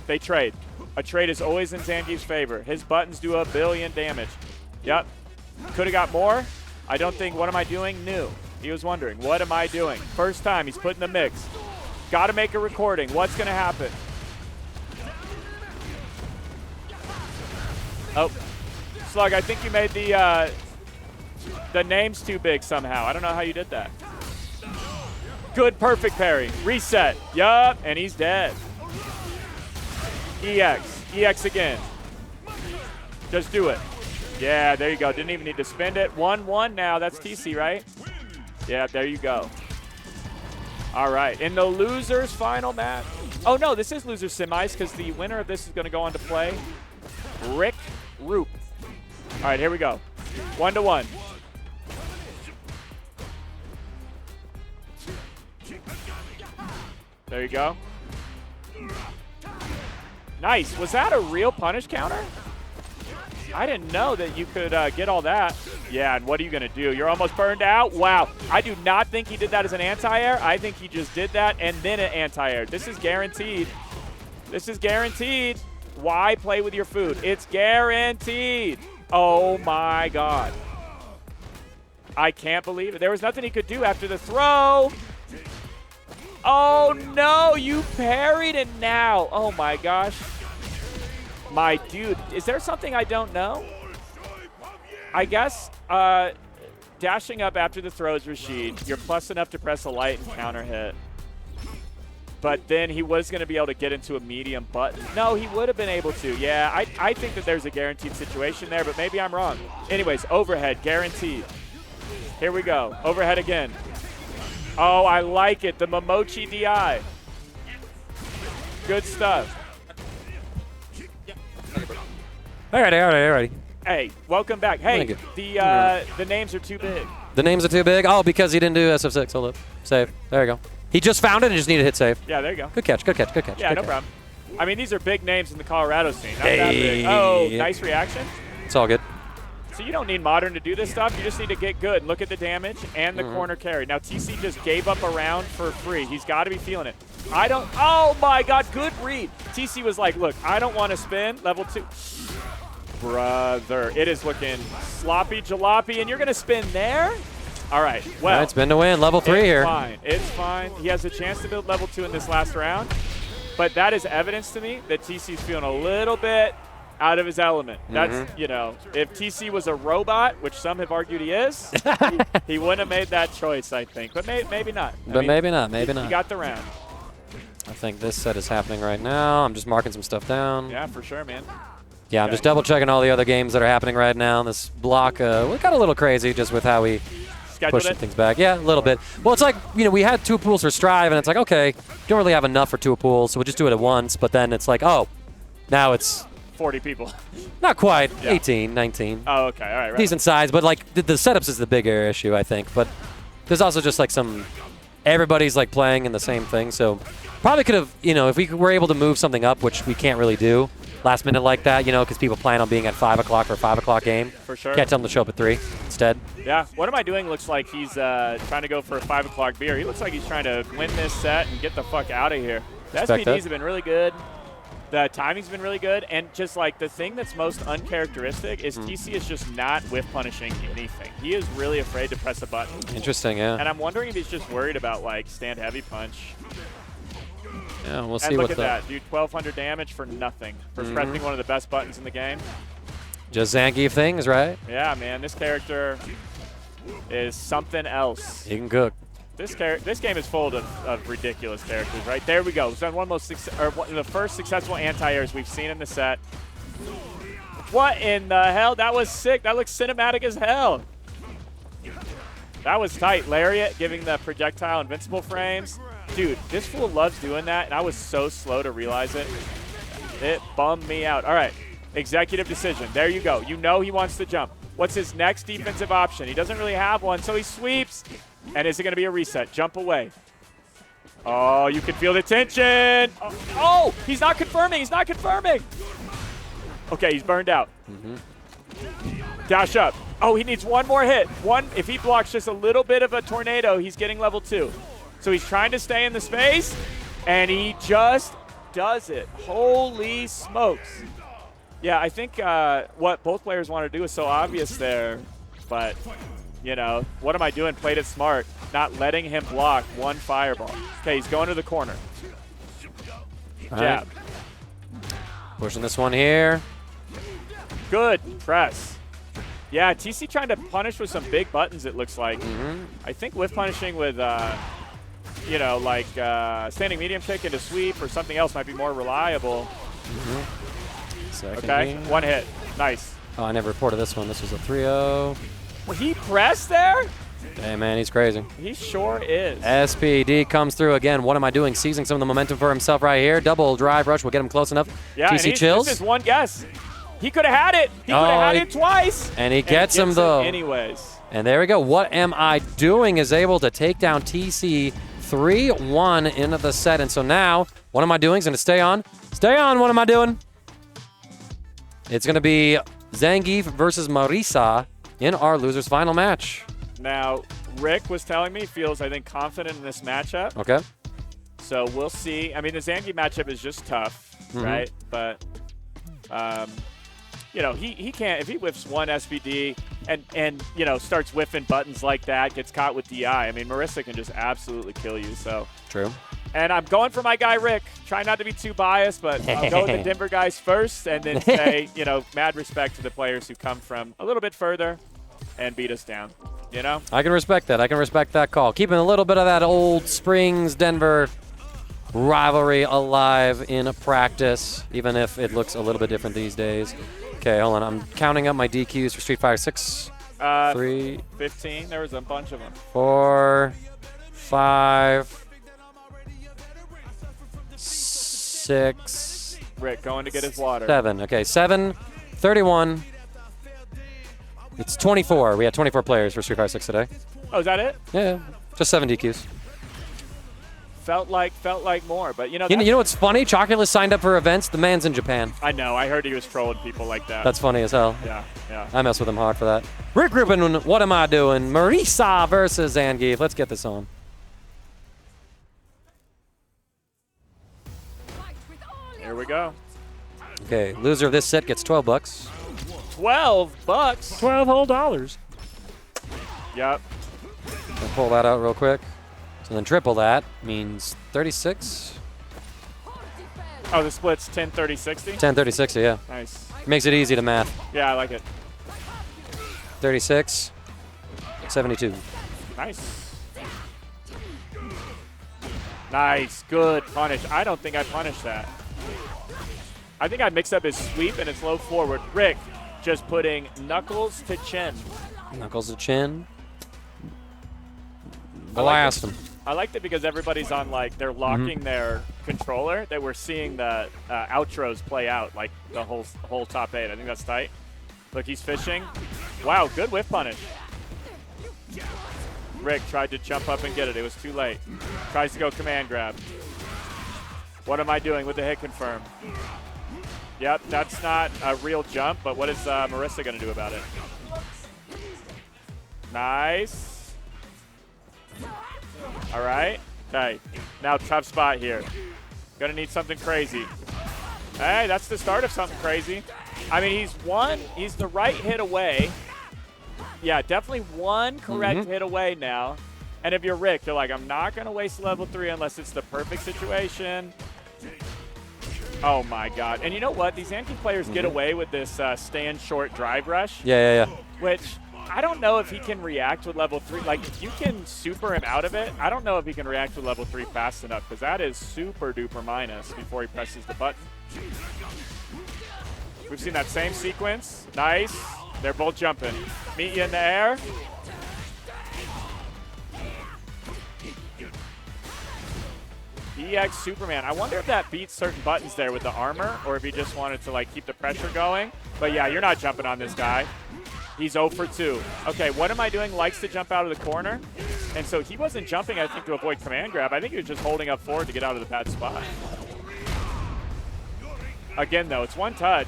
They trade. A trade is always in Zangief's favor. His buttons do 1 billion damage. Yep. Could have got more. I don't think WhatAmIDoing knew. He was wondering, what am I doing? First time he's put in the mix. Got to make a recording. What's going to happen? Oh. Slug, I think you made the names too big somehow. I don't know how you did that. Good, perfect parry. Reset. Yup, and he's dead. EX. EX again. Just do it. Yeah, there you go. Didn't even need to spend it. 1-1 now. That's TeaSea, right? Yeah, there you go. All right. In the losers final match. Oh, no, this is losers semis because the winner of this is going to go on to play Ricroop. All right, here we go. 1-1. There you go. Nice. Was that a real punish counter? I didn't know that you could get all that. Yeah, and what are you going to do? You're almost burned out? Wow. I do not think he did that as an anti-air. I think he just did that and then an anti-air. This is guaranteed. This is guaranteed. Why play with your food? It's guaranteed. Oh, my God. I can't believe it. There was nothing he could do after the throw. Oh, no. You parried it now. Oh, my gosh. My dude. Is there something I don't know? I guess dashing up after the throw is Rashid. You're plus enough to press a light and counter hit. But then he was going to be able to get into a medium button. No, he would have been able to. Yeah, I think that there's a guaranteed situation there, but maybe I'm wrong. Anyways, overhead, guaranteed. Here we go. Overhead again. Oh, I like it. The Momochi DI. Good stuff. Alrighty. Hey, welcome back. Hey, the names are too big. The names are too big? Oh, because he didn't do SF6. Hold up. Save. There you go. He just found it and just needed to hit save. Yeah, there you go. Good catch. Yeah, no problem. I mean, these are big names in the Colorado scene. Not that big. Oh, nice reaction. It's all good. So you don't need Modern to do this stuff. You just need to get good. Look at the damage and the corner carry. Now, TeaSea just gave up a round for free. He's got to be feeling it. Oh, my God. Good read. TeaSea was like, look, I don't want to spin. Level 2. Brother, it is looking sloppy jalopy, and you're going to spin there? All right, well. All right, spin to win. Level 3 here. It's fine. He has a chance to build level 2 in this last round, but that is evidence to me that TeaSea's feeling a little bit out of his element. That's, you know, if TeaSea was a robot, which some have argued he is, he wouldn't have made that choice, I think. But maybe not. Maybe not. He got the round. I think this set is happening right now. I'm just marking some stuff down. Yeah, for sure, man. Yeah, I'm just double checking all the other games that are happening right now. This block, we got a little crazy just with how we pushing things back. Yeah, a little bit. Well, it's like, you know, we had 2 pools for Strive, and it's like, okay, don't really have enough for 2 pools, so we'll just do it at once. But then it's like, oh, now it's 40 people. Not quite. Yeah. 18, 19. Oh, okay. All right. Decent size, but like the setups is the bigger issue, I think. But there's also just like everybody's like playing in the same thing, so probably could have, you know, if we were able to move something up, which we can't really do last minute like that, you know, because people plan on being at 5 o'clock for a 5 o'clock game. For sure. Can't tell them to show up at 3 instead. Yeah. WhatAmIDoing looks like he's trying to go for a 5 o'clock beer. He looks like he's trying to win this set and get the fuck out of here. The SPDs have been really good. The timing's been really good, and just like the thing that's most uncharacteristic is TeaSea is just not whiff punishing anything. He is really afraid to press a button. Interesting, yeah. And I'm wondering if he's just worried about like stand heavy punch. Yeah, we'll see And look what at that, dude, 1,200 damage for nothing. For pressing one of the best buttons in the game. Just Zangief things, right? Yeah, man, this character is something else. He can cook. This game is full of ridiculous characters, right? There we go. It's done one of the first successful anti-airs we've seen in the set. What in the hell? That was sick. That looks cinematic as hell. That was tight. Lariat giving the projectile invincible frames. Dude, this fool loves doing that, and I was so slow to realize it. It bummed me out. All right, executive decision. There you go. You know he wants to jump. What's his next defensive option? He doesn't really have one, so he sweeps. And is it going to be a reset? Jump away. Oh, you can feel the tension. Oh, he's not confirming. He's not confirming. Okay, he's burned out. Dash up. Oh, he needs one more hit. If he blocks just a little bit of a tornado, he's getting level 2. So he's trying to stay in the space, and he just does it. Holy smokes. Yeah, I think what both players want to do is so obvious there, but, you know, what am I doing? Played it smart, not letting him block one fireball. Okay, he's going to the corner. Jab. Pushing this one here. Good press. Yeah, TeaSea trying to punish with some big buttons, it looks like. I think whiff punishing with, you know, like standing medium kick into sweep or something else might be more reliable. Okay, one hit. Nice. Oh, I never reported this one. This was a 3-0. He pressed there? Hey, man, he's crazy. He sure is. SPD comes through again. What am I doing? Seizing some of the momentum for himself right here. Double drive rush will get him close enough. Yeah, TeaSea chills. This is one guess. He could have had it. He could have had it twice. And he gets him, though. Anyways. And there we go. What Am I Doing is able to take down TeaSea 3-1 into the set. And so now, What Am I Doing is going to stay on. Stay on, What Am I Doing? It's going to be Zangief versus Marisa in our loser's final match. Now, Rick was telling me he feels, I think, confident in this matchup. Okay. So we'll see. I mean, the Zangief matchup is just tough, right? But, you know, he can't, if he whiffs one SPD and you know, starts whiffing buttons like that, gets caught with DI, I mean, Marisa can just absolutely kill you. So True. And I'm going for my guy, Rick. Try not to be too biased, but I'll go with the Denver guys first and then say, you know, mad respect to the players who come from a little bit further and beat us down, you know? I can respect that. I can respect that call. Keeping a little bit of that old Springs-Denver rivalry alive in practice, even if it looks a little bit different these days. Okay, hold on. I'm counting up my DQs for Street Fighter 6. 3, 15. There was a bunch of them. 4, 5, 6. Rick going to get his water. 7. Okay, 7, 31. It's 24. We had 24 players for Street Fighter 6 today. Oh, is that it? Yeah, just 7 DQs. Felt like more, but you know. You know what's funny? Chocolate signed up for events. The man's in Japan. I know. I heard he was trolling people like that. That's funny as hell. Yeah. I mess with him hard for that. Ricroop and What Am I Doing? Marisa versus Zangief. Let's get this on. Here we go. Okay, loser of this set gets $12. $12. 12 whole dollars. Yep. I'll pull that out real quick. So then triple that means 36. Oh, the split's 10, 30, 60? 10, 30, 60, yeah. Nice. Makes it easy to math. Yeah, I like it. 36, 72. Nice. Nice. Good punish. I don't think I punished that. I think I mixed up his sweep and his low forward. Rick just putting knuckles to chin. Knuckles to chin. Blast him. I liked it because everybody's on, like, they're locking their controller, that we're seeing the outros play out, like the whole top 8. I think that's tight. Look, he's fishing. Wow, good whiff punish. Rick tried to jump up and get it. It was too late. Tries to go command grab. What am I doing with the hit confirm? Yep, that's not a real jump, but what is Marisa going to do about it? Nice. All right. Okay. Now tough spot here. Gonna need something crazy. Hey, that's the start of something crazy. I mean, he's the right hit away. Yeah, definitely one correct hit away now. And if you're Rick, you're like, I'm not going to waste level 3 unless it's the perfect situation. Oh, my God. And you know what? These anti players get away with this stand short drive rush. Yeah. Which I don't know if he can react with level 3. Like, if you can super him out of it, I don't know if he can react with level 3 fast enough because that is super duper minus before he presses the button. We've seen that same sequence. Nice. They're both jumping. Meet you in the air. EX Superman. I wonder if that beats certain buttons there with the armor or if he just wanted to like keep the pressure going. But yeah, you're not jumping on this guy. He's 0 for 2. Okay, WhatAmIDoing likes to jump out of the corner. And so he wasn't jumping, I think, to avoid command grab. I think he was just holding up forward to get out of the bad spot. Again, though, it's one touch.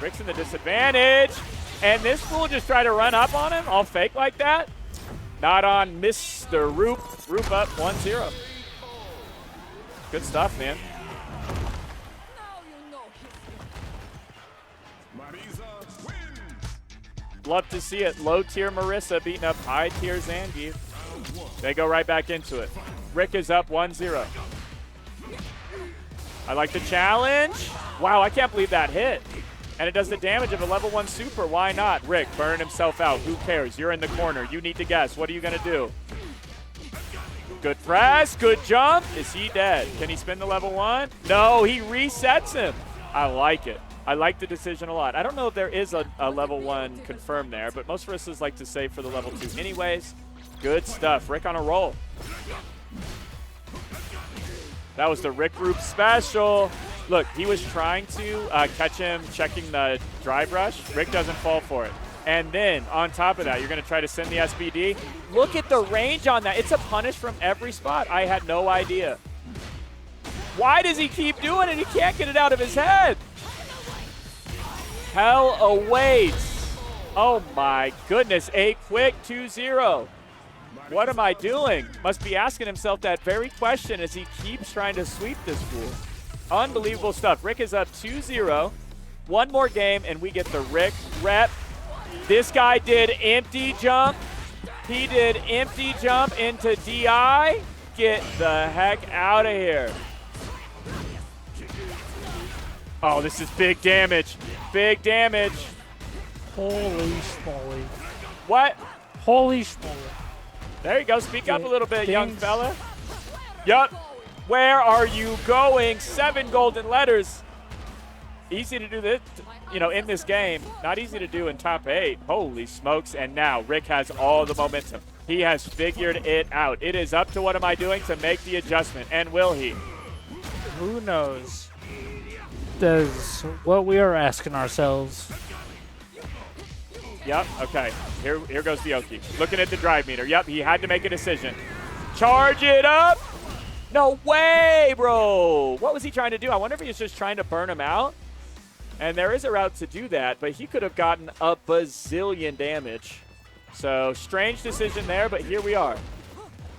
Rick's in the disadvantage. And this fool just tried to run up on him, all fake like that. Not on Mr. Roop. Roop up 1-0. Good stuff, man. Love to see it. Low-tier Marissa beating up high-tier Zangief. They go right back into it. Rick is up 1-0. I like the challenge. Wow, I can't believe that hit. And it does the damage of a level 1 super. Why not? Rick burning himself out. Who cares? You're in the corner. You need to guess. What are you going to do? Good press. Good jump. Is he dead? Can he spin the level 1? No, he resets him. I like it. I like the decision a lot. I don't know if there is a level 1 confirmed there, but most Maristas like to save for the level 2 anyways. Good stuff. Rick on a roll. That was the Ricroop special. Look, he was trying to catch him checking the drive rush. Rick doesn't fall for it. And then, on top of that, you're going to try to send the SBD. Look at the range on that. It's a punish from every spot. I had no idea. Why does he keep doing it? He can't get it out of his head. Hell awaits. Oh, my goodness. A quick 2-0. What am I doing? Must be asking himself that very question as he keeps trying to sweep this fool. Unbelievable stuff. Rick is up 2-0. One more game, and we get the Rick rep. This guy did empty jump. He did empty jump into DI. Get the heck out of here. Oh, this is big damage. Big damage. Holy schmoly. What? Holy schmoly. There you go. Speak up a little bit, young fella. Yup. Where are you going? 7 golden letters. Easy to do this, you know, in this game. Not easy to do in top 8. Holy smokes. And now Rick has all the momentum. He has figured it out. It is up to WhatAmIDoing to make the adjustment. And will he? Who knows? Does what we are asking ourselves. Yep, okay. Here goes the Oki. Looking at the drive meter. Yep, he had to make a decision. Charge it up. No way, bro. What was he trying to do? I wonder if he was just trying to burn him out. And there is a route to do that, but he could have gotten a bazillion damage. So, strange decision there, but here we are.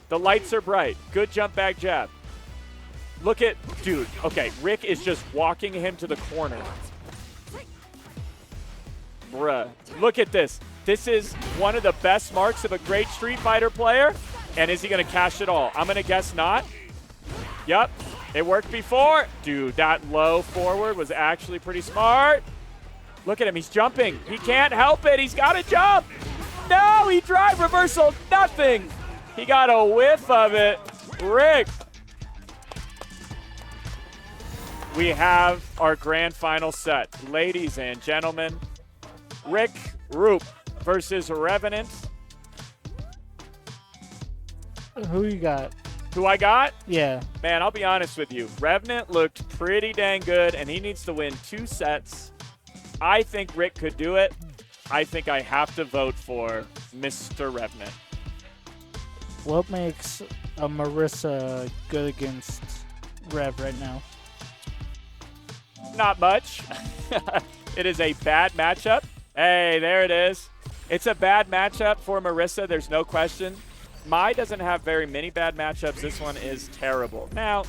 The lights are bright. Good jump back jab. Look at, dude, okay, Rick is just walking him to the corner. Bruh, look at this. This is one of the best marks of a great Street Fighter player. And is he going to cash it all? I'm going to guess not. Yep, it worked before. Dude, that low forward was actually pretty smart. Look at him, he's jumping. He can't help it, he's got to jump. No, he drive reversal, nothing. He got a whiff of it. Rick. We have our grand final set. Ladies and gentlemen, Ricroop versus Revenant. Who you got? Who I got? Yeah. Man, I'll be honest with you. Revenant looked pretty dang good, and he needs to win 2 sets. I think Rick could do it. I think I have to vote for Mr. Revenant. What makes a Marissa good against Rev right now? Not much. It is a bad matchup. Hey, there it is. It's a bad matchup for Marissa. There's no question. Mai doesn't have very many bad matchups. This one is terrible. Now,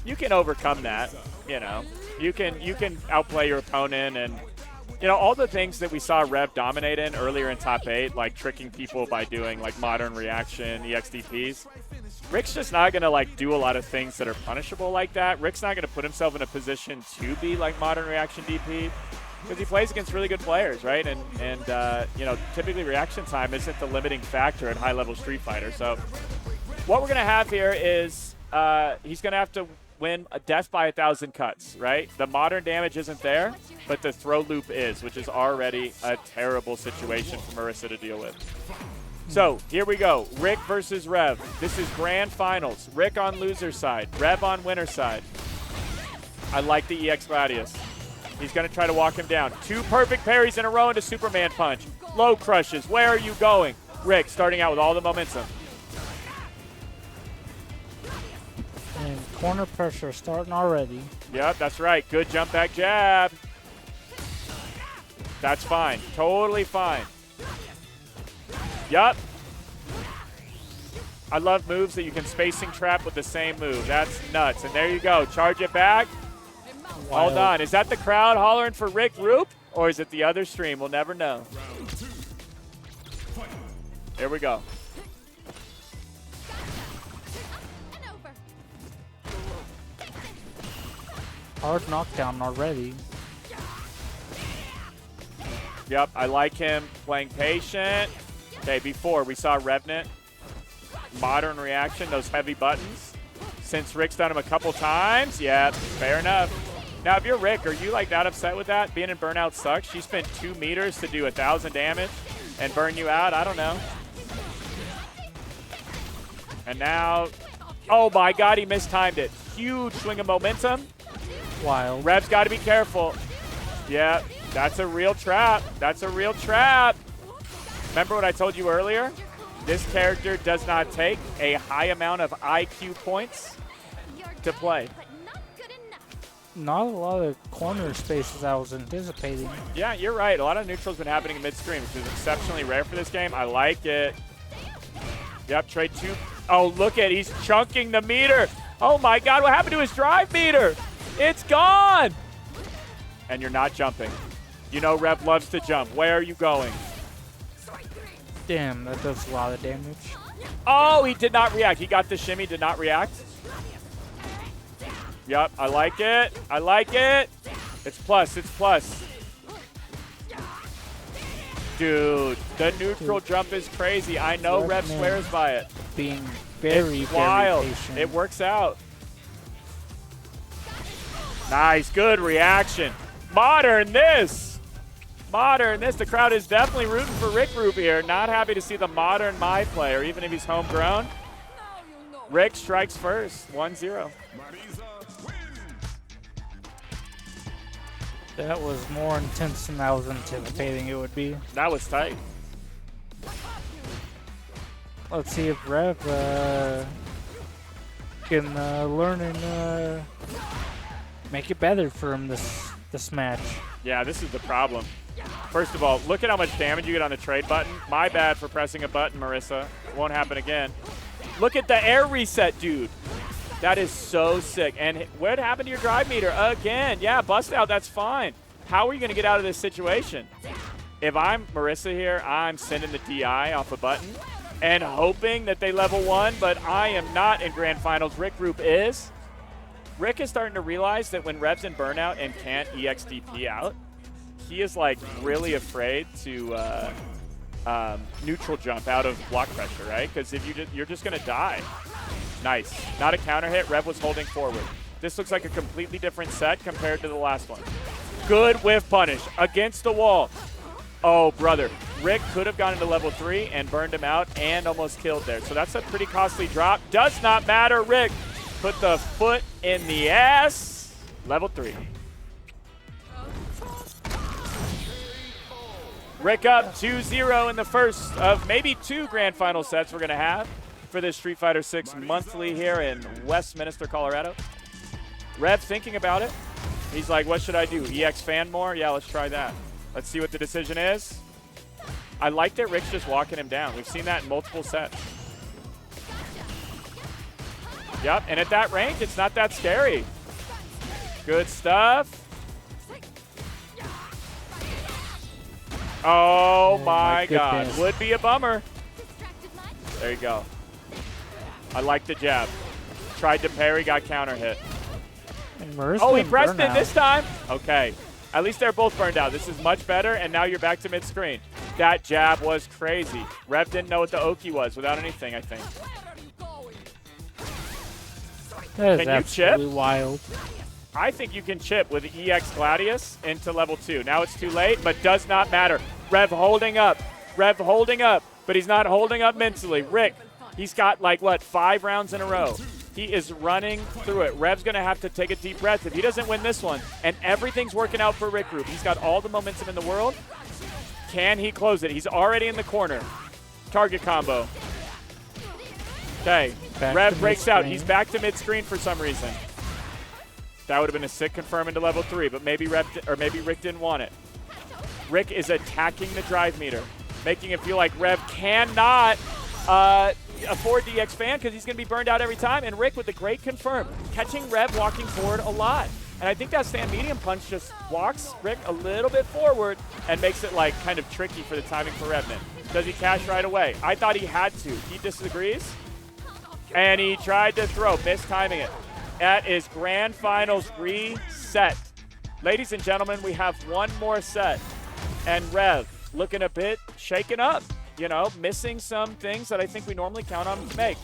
you can overcome that, you know. You can outplay your opponent, and you know all the things that we saw Rev dominate in earlier in top 8, like tricking people by doing like modern reaction EXDPs. Rick's just not gonna like do a lot of things that are punishable like that. Rick's not gonna put himself in a position to be like modern reaction DP because he plays against really good players, right? And you know, typically reaction time isn't the limiting factor in high-level Street Fighter. So what we're gonna have here is he's gonna have to win a death by 1,000 cuts, right? The modern damage isn't there, but the throw loop is, which is already a terrible situation for Marissa to deal with. So here we go, Rick versus Rev. This is grand finals. Rick on loser side, Rev on winner side. I like the EX Gladius. He's gonna try to walk him down. 2 perfect parries in a row into Superman punch. Low crushes, where are you going? Rick starting out with all the momentum. And corner pressure starting already. Yep, that's right, good jump back jab. That's fine, totally fine. Yup. I love moves that you can spacing trap with the same move. That's nuts. And there you go. Charge it back. Wild. Hold on. Is that the crowd hollering for Ricroop? Or is it the other stream? We'll never know. Here we go. Hard knockdown already. Yep, I like him playing patient. Okay, before we saw Revenant. Modern reaction, those heavy buttons. Since Rick's done him a couple times, yeah, fair enough. Now, if you're Rick, are you like that upset with that? Being in burnout sucks. She spent 2 meters to do 1,000 damage and burn you out. I don't know. And now, oh my God, he mistimed it. Huge swing of momentum. Wild. Rev's got to be careful. Yeah, that's a real trap. That's a real trap. Remember what I told you earlier? This character does not take a high amount of IQ points to play. Not a lot of corner spaces I was anticipating. Yeah, you're right. A lot of neutral's been happening mid-screen, which is exceptionally rare for this game. I like it. Yep, trade 2. Oh, look at, he's chunking the meter. Oh my God, what happened to his drive meter? It's gone. And you're not jumping. You know Rev loves to jump. Where are you going? Damn, that does a lot of damage. Oh, he did not react. He got the shimmy, did not react. Yep, I like it. I like it. It's plus, it's plus. Dude, the neutral jump is crazy. I know Rev swears by it. Being very, It's wild. very patient. It works out. Nice, good reaction. Modern this. Modern this. The crowd is definitely rooting for Ricroop here. Not happy to see the modern my player, even if he's homegrown. Rick strikes first, 1-0. That was more intense than I was anticipating it would be. That was tight. Let's see if Rev can learn and make it better for him this match. Yeah, this is the problem. First of all, look at how much damage you get on the trade button. My bad for pressing a button, Marissa. It won't happen again. Look at the air reset, dude. That is so sick. And what happened to your drive meter? Again, yeah, bust out, that's fine. How are you going to get out of this situation? If I'm Marissa here, I'm sending the DI off a button and hoping that they level 1, but I am not in Grand Finals. Ricroop is. Rick is starting to realize that when Rev's in burnout and can't EXDP out, he is like really afraid to neutral jump out of block pressure, right? Because if you're just going to die. Nice. Not a counter hit. Rev was holding forward. This looks like a completely different set compared to the last one. Good whiff punish against the wall. Oh, brother. Rick could have gone into level 3 and burned him out and almost killed there. So that's a pretty costly drop. Does not matter. Rick put the foot in the ass. Level 3. Rick up 2-0 in the first of maybe 2 grand final sets we're going to have for this Street Fighter 6 monthly here in Westminster, Colorado. Rev thinking about it. He's like, what should I do? EX fan more? Yeah, let's try that. Let's see what the decision is. I like that Rick's just walking him down. We've seen that in multiple sets. Yep, and at that range, it's not that scary. Good stuff. Oh my God. goodness. Would be a bummer. There you go. I like the jab. Tried to parry, got counter hit. And Marissa Oh, he and pressed it Burnout. this time. Okay. At least they're both burned out. This is much better, and now you're back to mid-screen. That jab was crazy. Rev didn't know what the Oki was without anything, I think. That is Can you chip? absolutely wild. I think you can chip with EX Gladius into level 2. Now it's too late, but does not matter. Rev holding up. Rev holding up, but he's not holding up mentally. Rick, he's got like, what, 5 rounds in a row. He is running through it. Rev's going to have to take a deep breath if he doesn't win this one. And everything's working out for Ricroop. He's got all the momentum in the world. Can he close it? He's already in the corner. Target combo. Okay. Rev breaks out. He's back to mid-screen for some reason. That would have been a sick confirm into level 3, but maybe maybe Rick didn't want it. Rick is attacking the drive meter, making it feel like Rev cannot afford the expand because he's going to be burned out every time. And Rick with the great confirm, catching Rev walking forward a lot. And I think that stand medium punch just walks Rick a little bit forward and makes it like kind of tricky for the timing for Revenant. Does he cash right away? I thought he had to. He disagrees. And he tried to throw, mistiming it. That is Grand Finals reset. Ladies and gentlemen, we have one more set. And Rev looking a bit shaken up. You know, missing some things that I think we normally count on him to make.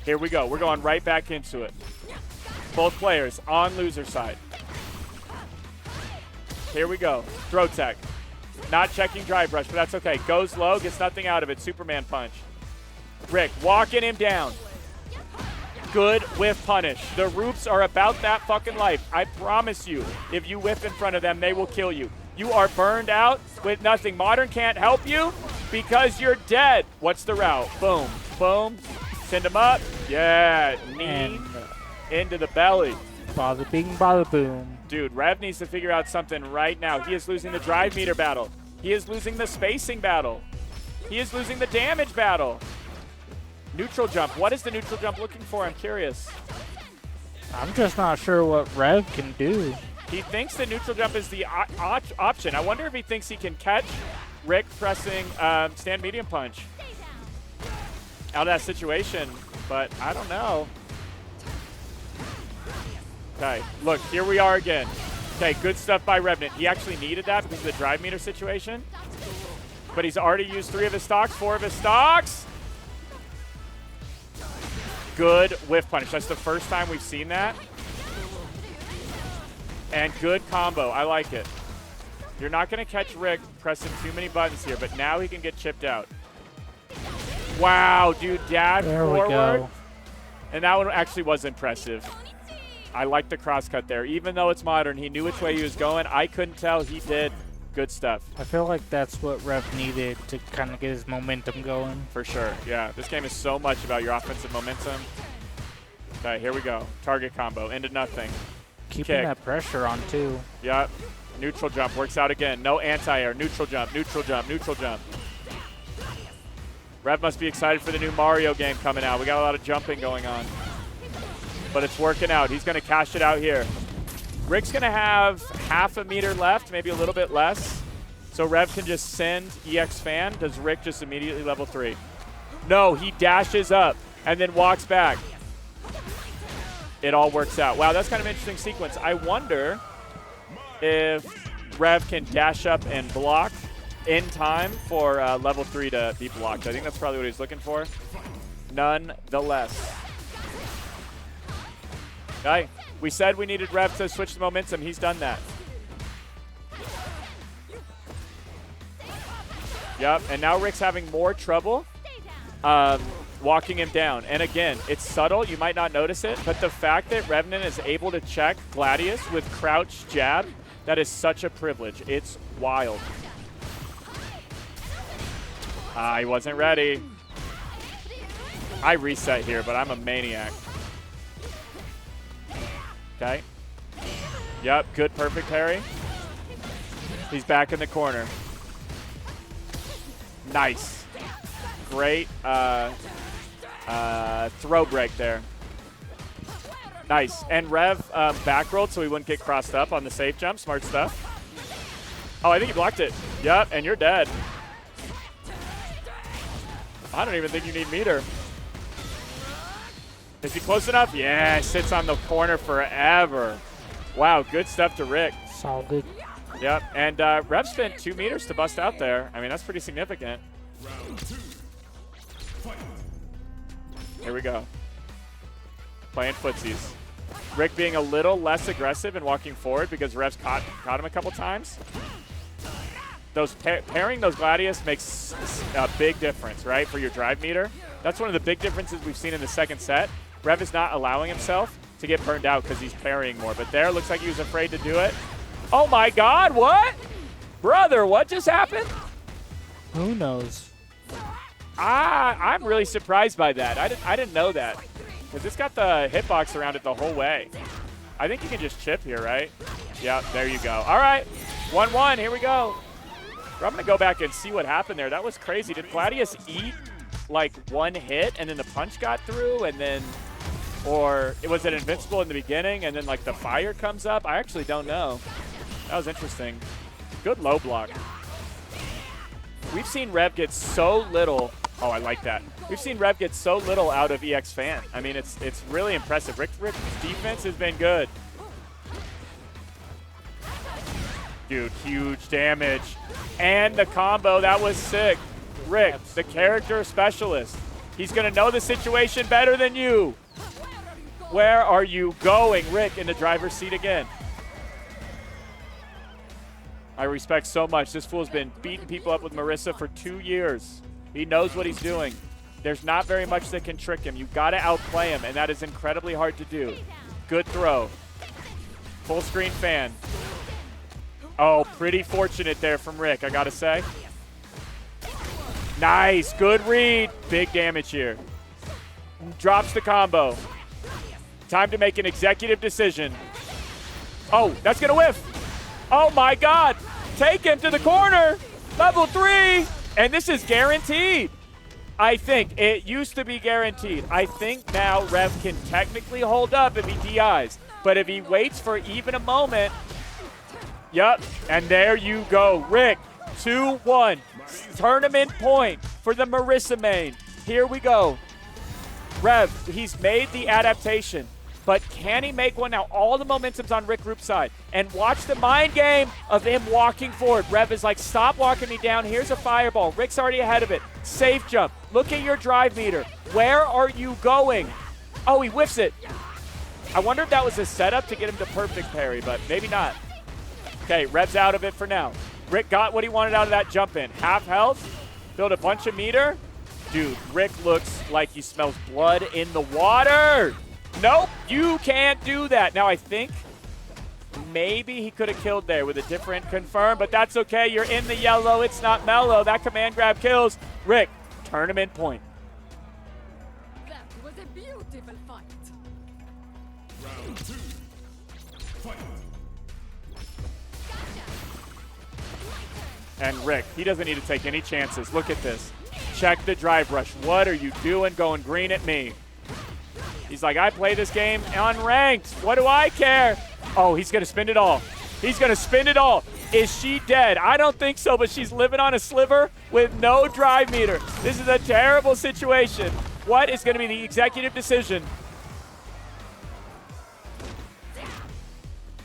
Here we go. We're going right back into it. Both players on loser side. Here we go. Throw tech. Not checking drive rush, but that's okay. Goes low, gets nothing out of it. Superman punch. Rick walking him down. Good whiff punish. The Roops are about that fucking life. I promise you, if you whiff in front of them, they will kill you. You are burned out with nothing. Modern can't help you because you're dead. What's the route? Boom, boom. Send him up. Yeah, knee And into the belly. bada bing, bada boom. Dude, Rev needs to figure out something right now. He is losing the drive meter battle. He is losing the spacing battle. He is losing the damage battle. Neutral jump. What is the neutral jump looking for? I'm curious. I'm just not sure what Rev can do. He thinks the neutral jump is the option. I wonder if he thinks he can catch Rick pressing stand medium punch out of that situation, but I don't know. Okay, look, here we are again. Okay, good stuff by Revenant. He actually needed that because of the drive meter situation, but he's already used 3 of his stocks, 4 of his stocks. Good whiff punish. That's the first time we've seen that. And good combo. I like it. You're not going to catch Rick pressing too many buttons here, but now he can get chipped out. Wow, dude, dash forward. We go. And that one actually was impressive. I like the crosscut there. Even though it's modern, he knew which way he was going. I couldn't tell. He did. Good stuff. I feel like that's what Rev needed to kind of get his momentum going. For sure, yeah. This game is so much about your offensive momentum. Okay, here we go. Target combo, into nothing. Keeping Kick. that pressure on, too. Yep. Neutral jump works out again. No anti-air. Neutral jump, neutral jump, neutral jump. Rev must be excited for the new Mario game coming out. We got a lot of jumping going on. But it's working out. He's going to cash it out here. Rick's going to have half a meter left, maybe a little bit less. So Rev can just send EX fan. Does Rick just immediately level 3? No, he dashes up and then walks back. It all works out. Wow, that's kind of an interesting sequence. I wonder if Rev can dash up and block in time for level 3 to be blocked. I think that's probably what he's looking for. Nonetheless. Okay. We said we needed Rev to switch the momentum. He's done that. Yep, and now Rick's having more trouble walking him down. And again, it's subtle. You might not notice it, but the fact that Revenant is able to check Gladius with crouch jab, that is such a privilege. It's wild. He wasn't ready. I reset here, but I'm a maniac. Okay. Yep, good, perfect parry. He's back in the corner. Nice. Great throw break there. Nice. And Rev back rolled so he wouldn't get crossed up on the safe jump. Smart stuff. Oh, I think he blocked it. Yep, and you're dead. I don't even think you need meter. Is he close enough? Yeah, sits on the corner forever. Wow, good stuff to Rick. Solid. Yep, and Rev spent 2 meters to bust out there. I mean, that's pretty significant. Here we go. Playing footsies. Rick being a little less aggressive and walking forward because Rev's caught him a couple times. Those pairing those Gladius makes a big difference, right, for your drive meter. That's one of the big differences we've seen in the second set. Rev is not allowing himself to get burned out because he's parrying more. But there, looks like he was afraid to do it. Oh, my God, what? Brother, what just happened? Who knows? I'm really surprised by that. I didn't know that. Because it's got the hitbox around it the whole way. I think you can just chip here, right? Yeah, there you go. All right, 1-1, here we go. I'm going to go back and see what happened there. That was crazy. Did Gladius eat, like, one hit and then the punch got through and then, or was it invincible in the beginning and then, like, the fire comes up? I actually don't know. That was interesting. Good low block. We've seen Rev get so little. Oh, I like that. We've seen Rev get so little out of EX Fan. I mean, it's really impressive. Rick's defense has been good. Dude, huge damage. And the combo, that was sick. Rick, the character specialist. He's going to know the situation better than you. Where are you going? Rick in the driver's seat again. I respect so much. This fool's been beating people up with Marissa for 2 years. He knows what he's doing. There's not very much that can trick him. You've got to outplay him, and that is incredibly hard to do. Good throw. Full screen fan. Oh, pretty fortunate there from Rick, I got to say. Nice. Good read. Big damage here. Drops the combo. Time to make an executive decision. Oh, that's going to whiff. Oh, my God. Take him to the corner. Level 3. And this is guaranteed. I think. It used to be guaranteed. I think now Rev can technically hold up if he DIs. But if he waits for even a moment. Yep. And there you go. Rick, 2-1. Tournament point for the Marissa main. Here we go. Rev, he's made the adaptation. But can he make one now? All the momentum's on Rickroop's side. And watch the mind game of him walking forward. Rev is like, stop walking me down. Here's a fireball. Rick's already ahead of it. Safe jump. Look at your drive meter. Where are you going? Oh, he whiffs it. I wonder if that was a setup to get him to perfect parry, but maybe not. Okay, Rev's out of it for now. Rick got what he wanted out of that jump in. Half health. Build a bunch of meter. Dude, Rick looks like he smells blood in the water. Nope, you can't do that. Now, I think maybe he could have killed there with a different confirm, but that's okay. You're in the yellow. It's not mellow. That command grab kills. Rick, tournament point. That was a beautiful fight. Round 2. Fight. And Rick, he doesn't need to take any chances. Look at this. Check the drive rush. What are you doing going green at me? He's like, I play this game unranked. What do I care? Oh, he's going to spend it all. He's going to spend it all. Is she dead? I don't think so, but she's living on a sliver with no drive meter. This is a terrible situation. What is going to be the executive decision?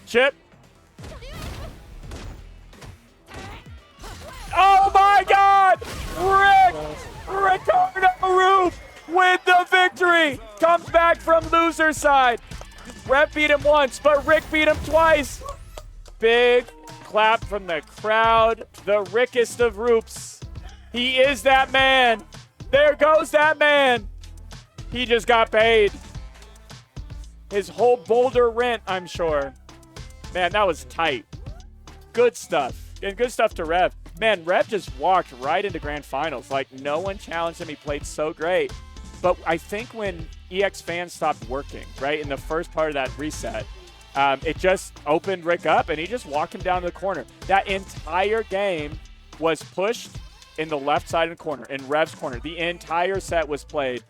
Chip. Oh, my God! Ricroop with the victory. Comes back from loser side. Rev beat him once, but Rick beat him twice. Big clap from the crowd. The Rickest of Roops. He is that man. There goes that man. He just got paid. His whole Boulder rent, I'm sure. Man, that was tight. Good stuff. And good stuff to Rev. Man, Rev just walked right into grand finals. Like, no one challenged him. He played so great. But I think when EX fans stopped working, right, in the first part of that reset, it just opened Rick up, and he just walked him down to the corner. That entire game was pushed in the left side of the corner, in Rev's corner. The entire set was played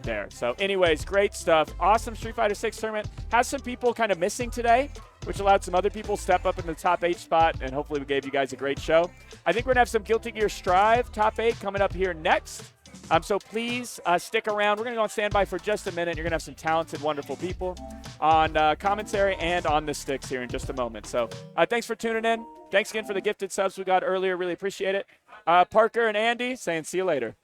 there. So anyways, great stuff. Awesome Street Fighter 6 tournament. Has some people kind of missing today, which allowed some other people step up in the top 8 spot, and hopefully we gave you guys a great show. I think we're going to have some Guilty Gear Strive top 8 coming up here next. So please stick around. We're going to go on standby for just a minute. You're going to have some talented, wonderful people on commentary and on the sticks here in just a moment. So thanks for tuning in. Thanks again for the gifted subs we got earlier. Really appreciate it. Parker and Andy saying see you later.